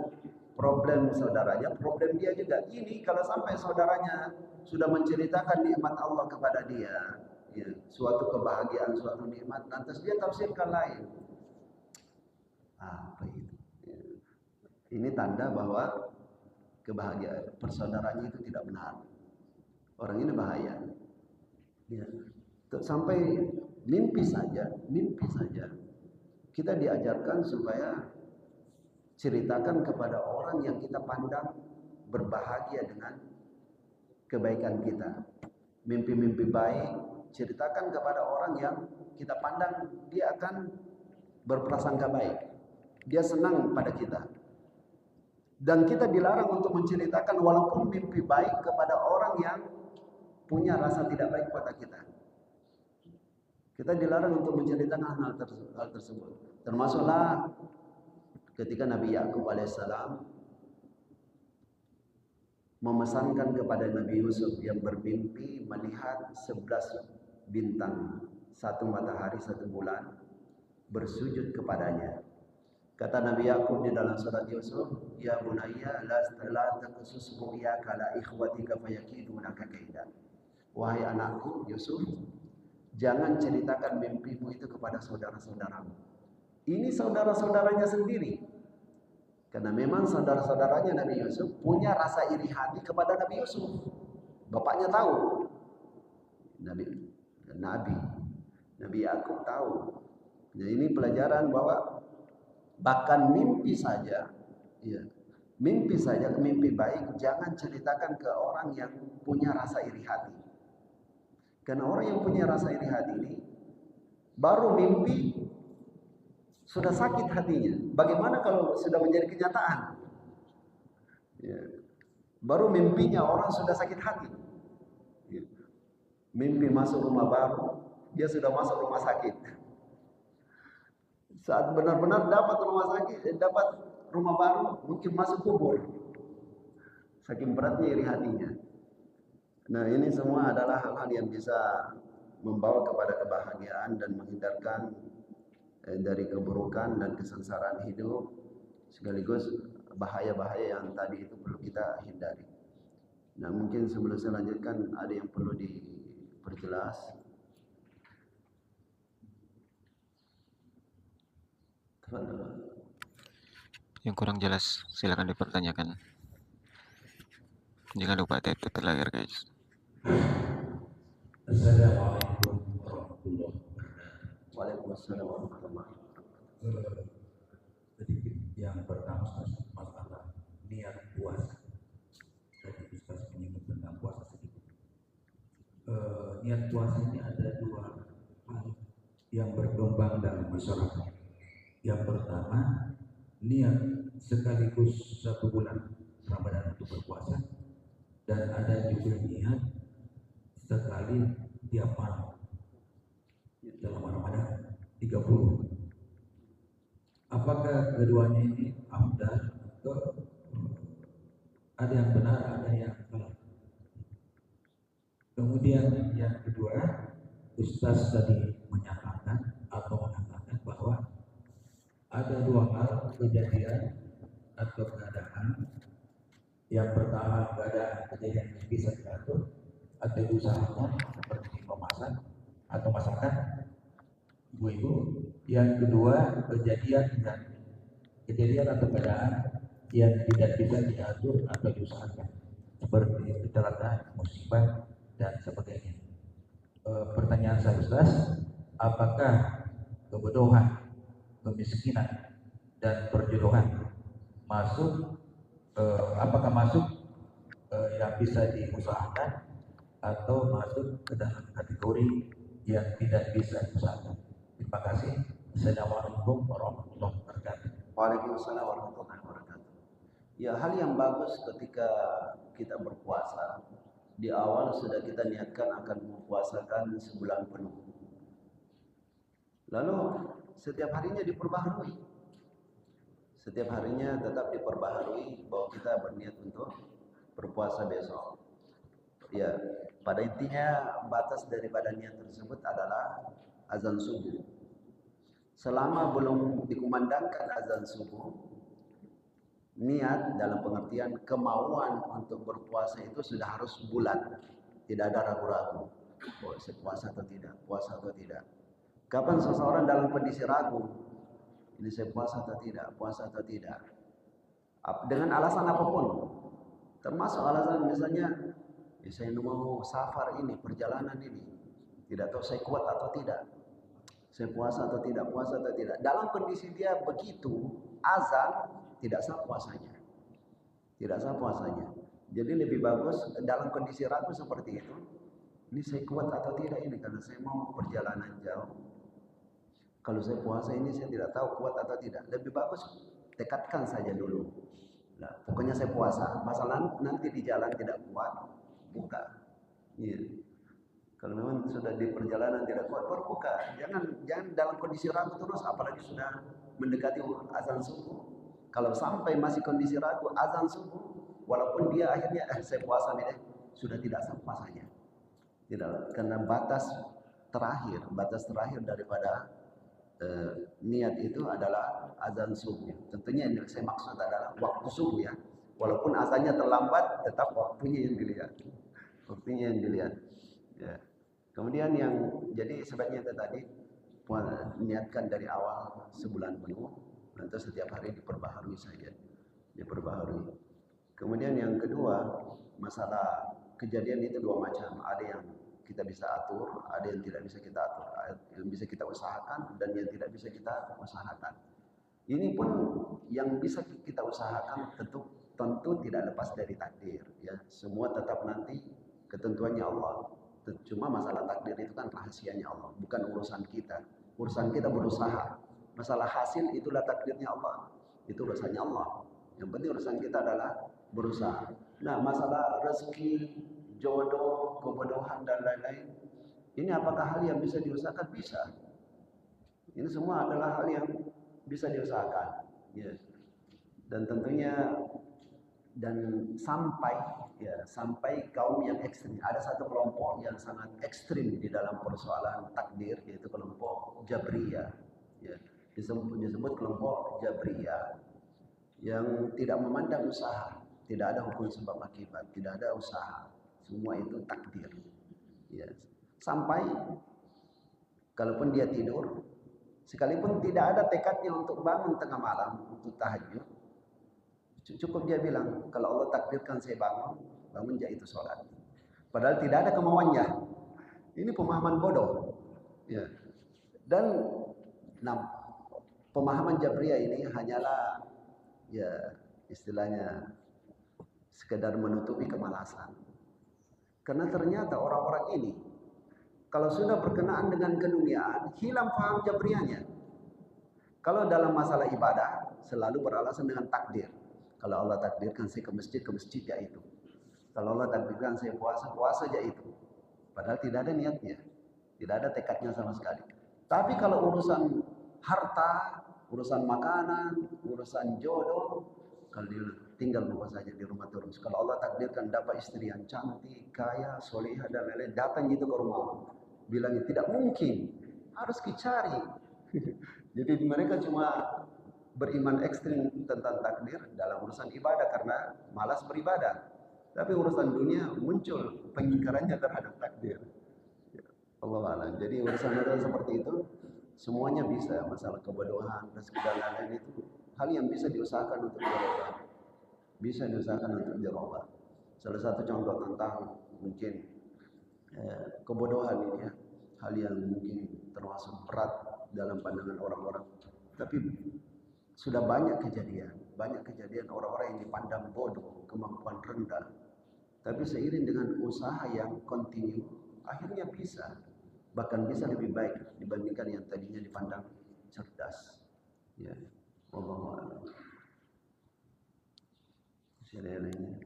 problem saudaranya, problem dia juga. Ini kalau sampai saudaranya sudah menceritakan nikmat Allah kepada dia, ya, suatu kebahagiaan, suatu nikmat, lantas dia tafsirkan lain. Apa itu? Ya. Ini tanda bahwa kebahagiaan persaudaranya itu tidak benar. Orang ini bahaya. Ya. Sampai mimpi saja kita diajarkan supaya ceritakan kepada orang yang kita pandang berbahagia dengan kebaikan kita. Mimpi-mimpi baik ceritakan kepada orang yang kita pandang dia akan berprasangka baik. Dia senang pada kita. Dan kita dilarang untuk menceritakan walaupun mimpi baik kepada orang yang punya rasa tidak baik pada kita. Kita dilarang untuk menceritakan hal tersebut. Termasuklah ketika Nabi Yakub alaihissalam memesankan kepada Nabi Yusuf yang bermimpi melihat 11 bintang, 1 matahari, 1 bulan, bersujud kepadanya. Kata Nabi Yakub di dalam surat Yusuf, ya bunayya la taqsus ru'yaka la ikhwatika fayakidunaka kaida. Wahai anakku Yusuf, jangan ceritakan mimpimu itu kepada saudara-saudaramu. Ini saudara-saudaranya sendiri. Karena memang saudara-saudaranya Nabi Yusuf punya rasa iri hati kepada Nabi Yusuf. Bapaknya tahu. Nabi Yakub tahu. Jadi ini pelajaran bahwa bahkan mimpi saja, ya, mimpi baik jangan ceritakan ke orang yang punya rasa iri hati. Karena orang yang punya rasa iri hati ini baru mimpi sudah sakit hatinya. Bagaimana kalau sudah menjadi kenyataan? Ya. Baru mimpinya orang sudah sakit hati. Ya. Mimpi masuk rumah baru, dia sudah masuk rumah sakit. Saat benar-benar dapat rumah baru, mungkin masuk kubur. Saking beratnya iri hatinya. Nah, ini semua adalah hal-hal yang bisa membawa kepada kebahagiaan dan menghindarkan dari keburukan dan kesengsaraan hidup, sekaligus bahaya-bahaya yang tadi itu perlu kita hindari. Nah, mungkin sebelum saya lanjutkan ada yang perlu diperjelas. Yang kurang jelas silakan dipertanyakan. Jangan lupa tetap layar guys. Assalamualaikum warahmatullahi wabarakatuh. Waalaikumsalam warahmatullahi wabarakatuh. Sedikit yang pertama masalah niat puasa. Tadi Ustaz menyebut tentang puasa sedikit. Niat puasa ini ada 2 hal yang berkembang dalam masyarakat. Yang pertama, niat sekaligus 1 bulan Ramadan untuk berpuasa, dan ada juga niat sekali tiap malam dalam Ramadan 30. Apakah keduanya ini afdal atau ada yang benar, ada yang salah? Kemudian yang kedua, Ustaz tadi menyatakan bahwa ada 2 hal kejadian atau keadaan. Yang pertama, keadaan kejadian yang bisa diatur atau diusahakan seperti memasak atau masakan ibu-ibu. Yang kedua, kejadian atau keadaan yang tidak bisa diatur atau diusahakan seperti kecelakaan, musibah dan sebagainya. Pertanyaan saya Ustaz, apakah kebodohan, kemiskinan dan perjodohan apakah masuk yang bisa diusahakan atau masuk ke dalam kategori yang tidak bisa diusahakan? Terima kasih. Assalamualaikum warahmatullahi wabarakatuh. Waalaikumsalam warahmatullahi wabarakatuh. Ya, hal yang bagus ketika kita berpuasa, di awal sudah kita niatkan akan mempuasakan sebulan penuh. Lalu setiap harinya diperbaharui. Setiap harinya tetap diperbaharui bahwa kita berniat untuk berpuasa besok. Ya, pada intinya batas daripada niat tersebut adalah azan subuh. Selama belum dikumandangkan azan subuh, niat dalam pengertian kemauan untuk berpuasa itu sudah harus bulat. Tidak ada ragu-ragu. Oh, saya puasa atau tidak, puasa atau tidak. Kapan seseorang dalam kondisi ragu, ini saya puasa atau tidak, puasa atau tidak, dengan alasan apapun, termasuk alasan misalnya, saya mau safar ini, perjalanan ini, tidak tahu saya kuat atau tidak, saya puasa atau tidak, puasa atau tidak. Dalam kondisi dia begitu, azan tidak sah puasanya, tidak sah puasanya. Jadi lebih bagus dalam kondisi ragu seperti itu, ini saya kuat atau tidak ini karena saya mau perjalanan jauh. Kalau saya puasa ini saya tidak tahu kuat atau tidak. Lebih bagus tekadkan saja dulu. Nah, pokoknya saya puasa. Masalah nanti di jalan tidak kuat, buka. Iya. Kalau memang sudah di perjalanan tidak kuat, baru buka. Jangan dalam kondisi ragu terus, apalagi sudah mendekati azan subuh. Kalau sampai masih kondisi ragu, azan subuh, walaupun dia akhirnya saya puasa nih, sudah tidak sah puasanya. Tidak, karena batas terakhir daripada niat itu adalah azan subuh. Tentunya yang saya maksud adalah waktu subuh ya. Walaupun azannya terlambat, tetap waktunya yang dilihat. Waktunya yang dilihat. Ya. Kemudian jadi sebaiknya tadi niatkan dari awal sebulan penuh, nanti setiap hari diperbaharui saja, diperbaharui. Kemudian yang kedua, masalah kejadian itu dua macam. Ada yang kita bisa atur, ada yang tidak bisa kita atur, yang bisa kita usahakan dan yang tidak bisa kita usahakan. Ini pun yang bisa kita usahakan tentu tidak lepas dari takdir, ya. Semua tetap nanti ketentuannya Allah. Cuma masalah takdir itu kan rahasianya Allah, bukan urusan kita. Urusan kita berusaha. Masalah hasil itulah takdirnya Allah. Itu urusannya Allah. Yang penting urusan kita adalah berusaha. Nah, masalah rezeki, jodoh, kebodohan dan lain-lain, ini apakah hal yang bisa diusahakan? Bisa. Ini semua adalah hal yang bisa diusahakan. Ya. Dan tentunya sampai kaum yang ekstrim. Ada satu kelompok yang sangat ekstrim di dalam persoalan takdir, yaitu kelompok Jabriyah. Ya. Disebut kelompok Jabriyah yang tidak memandang usaha, tidak ada hukum sebab akibat, tidak ada usaha. Semua itu takdir. Ya. Sampai kalaupun dia tidur, sekalipun tidak ada tekadnya untuk bangun tengah malam untuk tahajud, cukup dia bilang, kalau Allah takdirkan saya bangun aja itu sholat. Padahal tidak ada kemauannya. Ini pemahaman bodoh. Ya. Dan pemahaman Jabriyah ini hanyalah ya istilahnya sekedar menutupi kemalasan. Karena ternyata orang-orang ini kalau sudah berkenaan dengan keduniaan, hilang paham Jabriyahnya. Kalau dalam masalah ibadah selalu beralasan dengan takdir. Kalau Allah takdirkan saya ke masjid ya itu. Kalau Allah takdirkan saya puasa aja itu. Padahal tidak ada niatnya, tidak ada tekadnya sama sekali. Tapi kalau urusan harta, urusan makanan, urusan jodoh, kalau dia tinggal lupa saja di rumah terus. Kalau Allah takdirkan dapat istri yang cantik, kaya, solehah dan lain-lain, datang gitu ke rumah, bilangnya tidak mungkin, harus dicari. Jadi mereka cuma beriman ekstrim tentang takdir dalam urusan ibadah karena malas beribadah. Tapi urusan dunia muncul pengingkarannya terhadap takdir. Allah a'lam. Jadi urusan seperti itu semuanya bisa. Masalah kebodohan, rezeki dan lain-lain itu hal yang bisa diusahakan untuk dirubah. Bisa diusahakan untuk dirubah. Salah satu contoh tentang mungkin kebodohan ini ya, hal yang mungkin termasuk berat dalam pandangan orang-orang. Tapi sudah banyak kejadian orang-orang yang dipandang bodoh, kemampuan rendah. Tapi seiring dengan usaha yang kontinu, akhirnya bisa. Bahkan bisa lebih baik dibandingkan yang tadinya dipandang cerdas. Ya, wallahu a'lam. Siapa lainnya?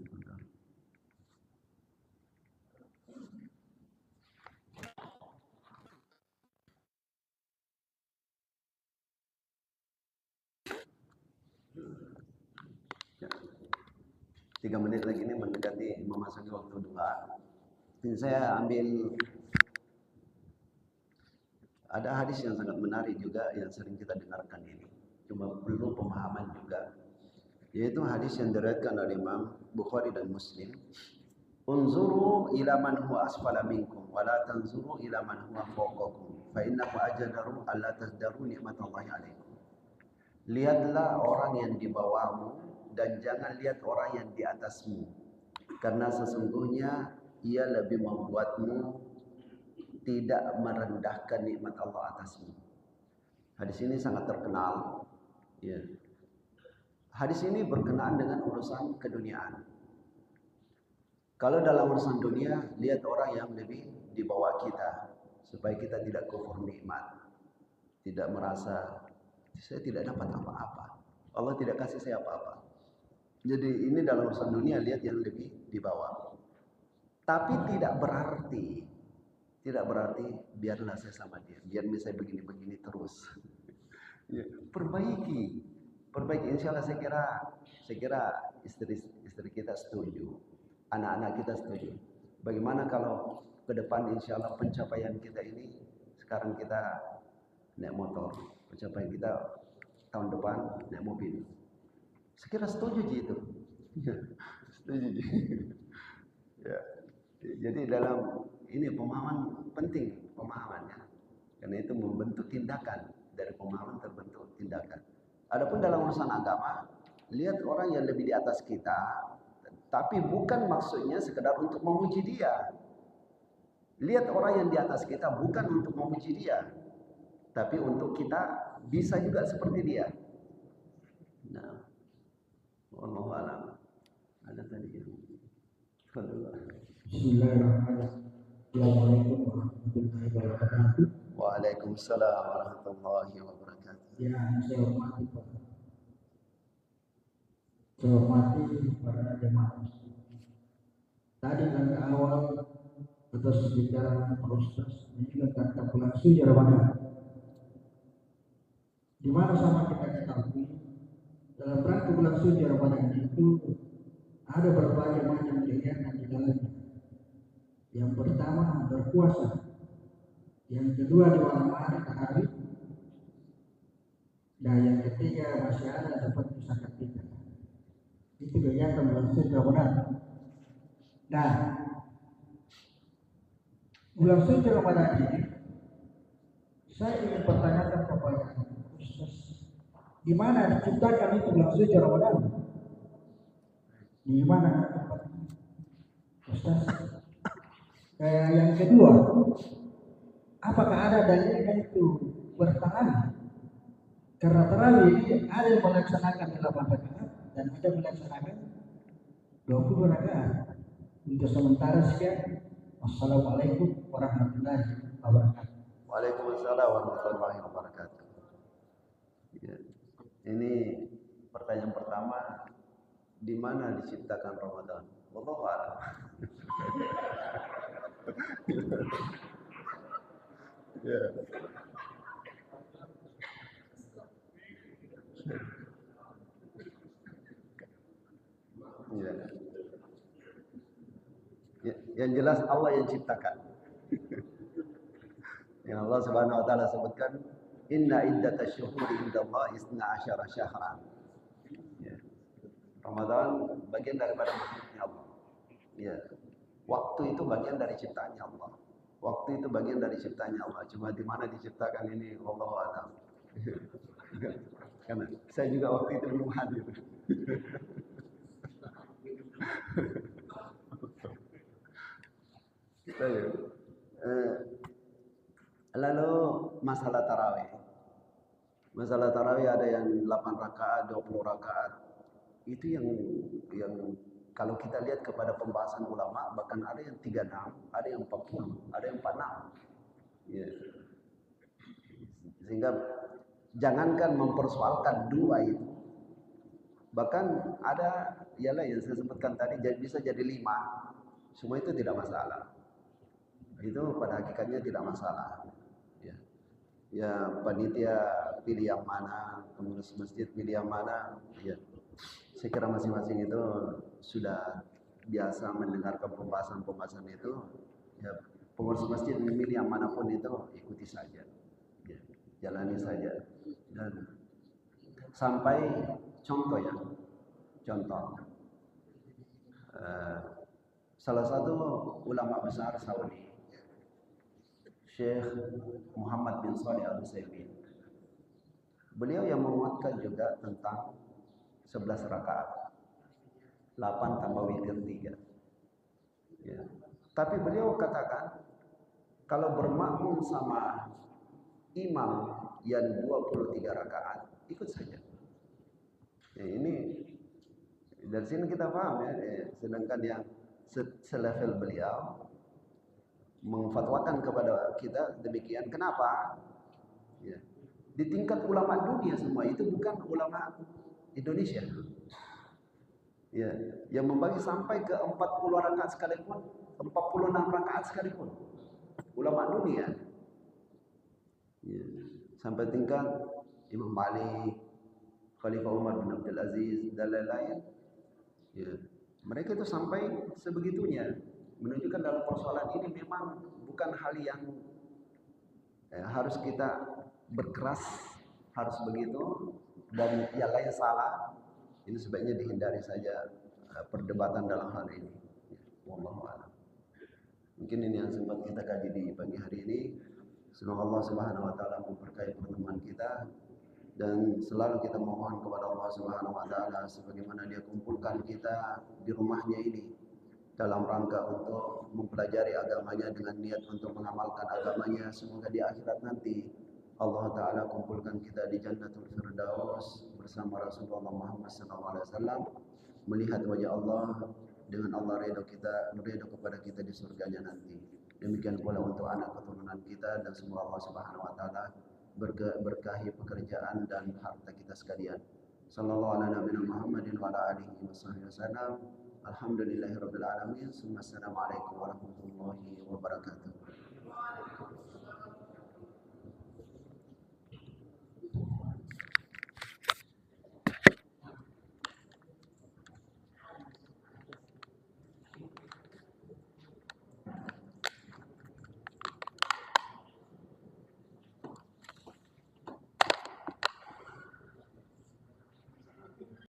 Ya. 3 menit lagi ini mendekati memasuki waktu duha. Ini saya ambil ada hadis yang sangat menarik juga yang sering kita dengarkan ini. Cuma perlu pemahaman juga. Yaitu hadis yang diriwayatkan oleh Imam Bukhari dan Muslim. Unzuru ila man huwa asfala minkum wa la tanzuru ila man huwa fawqakum fa innahu ajdaru alla tazdaru ni'matallahi alaikum. Lihatlah orang yang di bawahmu dan jangan lihat orang yang di atasmu. Karena sesungguhnya ia lebih membuatmu tidak merendahkan nikmat Allah atasmu. Hadis ini sangat terkenal. Ya. Hadis ini berkenaan dengan urusan keduniaan. Kalau dalam urusan dunia, lihat orang yang lebih di bawah kita supaya kita tidak kufur nikmat. tidak merasa saya tidak dapat apa-apa. Allah tidak kasih saya apa-apa. Jadi ini dalam urusan dunia lihat yang lebih di bawah. Tapi tidak berarti biarlah saya sama dia, biar saya begini-begini terus. Ya, perbaiki. Insya Allah saya kira istri kita setuju, anak-anak kita setuju. Bagaimana kalau ke depan insya Allah pencapaian kita ini, sekarang kita naik motor, pencapaian kita tahun depan naik mobil. Saya kira setuju gitu. Setuju. Ya. Jadi dalam ini pemahaman penting pemahamannya, karena itu membentuk tindakan, dari pemahaman terbentuk tindakan. Adapun dalam urusan agama, lihat orang yang lebih di atas kita, tapi bukan maksudnya sekedar untuk memuji dia. Lihat orang yang di atas kita bukan untuk memuji dia, tapi untuk kita bisa juga seperti dia. Nah, wallahu a'lam. Ada tadi yang Bismillahirrahmanirrahim. Assalamualaikum warahmatullahi wabarakatuh. Waalaikumsalam warahmatullahi wabarakatuh. Yang saya hormati Pak. Saya hormati para jemaah. Tadi langkah awal atas bicara Pak Ustaz ini juga tentang bulan suci Ramadan. Di mana sama kita ketahui dalam rangka bulan suci Ramadan itu ada berbagai macam kegiatan di dalamnya. Yang pertama berpuasa, yang kedua di malam hari tahajud, dan yang ketiga masih ada seperti zakat fitrah. Itu kegiatan bulan suci Ramadan. Nah, bulan suci Ramadan ini saya ingin pertanyakan kepada Ustaz, di mana diciptakan itu bulan suci Ramadan? Di mana Ustaz? Yang kedua, apakah ada dalilnya itu bertahan? Karena tarawih ini ada yang melaksanakan 8 rakaat dan ada yang melaksanakan 20 rakaat. Untuk sementara sekian. Wassalamualaikum warahmatullahi wabarakatuh. Waalaikumsalam warahmatullahi wabarakatuh. Ya. Ini pertanyaan pertama, di mana diciptakan Ramadan? Wallahu a'lam. Ya. Ya. Yang jelas Allah yang ciptakan. Yang Allah Subhanahu wa taala sebutkan, inna iddatash syuhuri indallahi 12 syahran. Ya. Ramadan bagian daripada makhluknya Allah. Ya. Waktu itu bagian dari ciptaannya Allah. Waktu itu bagian dari ciptaannya Allah. Cuma di mana diciptakan ini wallahu a'lam. Karena saya juga waktu itu belum hadir. Lalu masalah tarawih. Masalah tarawih ada yang 8 rakaat, 20 rakaat. Itu yang kalau kita lihat kepada pembahasan ulama, bahkan ada yang 36, ada yang 40, ada yang 46. Ya. Sehingga jangankan mempersoalkan dua itu. Bahkan ada ialah yang saya sebutkan tadi bisa jadi 5. Semua itu tidak masalah. Itu pada hakikatnya tidak masalah. Ya panitia pilih yang mana, pengurus masjid pilih yang mana, ya. Saya kira masing-masing itu sudah biasa mendengarkan pembahasan itu. Ya, pengurus masjid memilih yang manapun itu ikuti saja, ya, jalani saja. Dan sampai contoh salah satu ulama besar Saudi, Syekh Muhammad bin Shalih Al-Utsaimin, beliau yang menguatkan juga tentang 11 rakaat, 8 tambah witir 3. Ya. Tapi beliau katakan kalau bermakmum sama imam yang 23 rakaat, ikut saja. Ya, ini dari sini kita paham ya. Sedangkan yang selevel beliau mengfatwakan kepada kita demikian. Kenapa? Ya. di tingkat ulama dunia semua, itu bukan ulama Indonesia. Ya, yang membagi sampai ke 40 rakaat sekalipun, 46 rakaat sekalipun, ulama dunia. Ya, sampai tingkat Imam Malik, Khalifah Umar bin Abdul Aziz dan lain-lain. Ya, mereka itu sampai sebegitunya, menunjukkan dalam persoalan ini memang bukan hal yang harus kita berkeras, harus begitu, dan yang lain salah. Ini sebaiknya dihindari saja perdebatan dalam hal ini. Wallahu a'lam. Mungkin ini yang sempat kita kaji di pagi hari ini. Semoga Allah Subhanahu wa taala memberkahi pertemuan kita, dan selalu kita mohon kepada Allah Subhanahu wa taala sebagaimana Dia kumpulkan kita di rumahnya ini dalam rangka untuk mempelajari agamanya dengan niat untuk mengamalkan agamanya. Semoga di akhirat nanti Allah Ta'ala kumpulkan kita di Jannatul Firdaus bersama Rasulullah Muhammad SAW, melihat wajah Allah, dengan Allah ridho kepada kita di surganya nanti. Demikian pula untuk anak keturunan kita, dan semoga Allah Subhanahu Wa Ta'ala berkahi pekerjaan dan harta kita sekalian. Sallallahu ala nabiyina Muhammadin wa ala alihi wasallam. Alhamdulillahirabbil alamin. Assalamualaikum warahmatullahi wabarakatuh.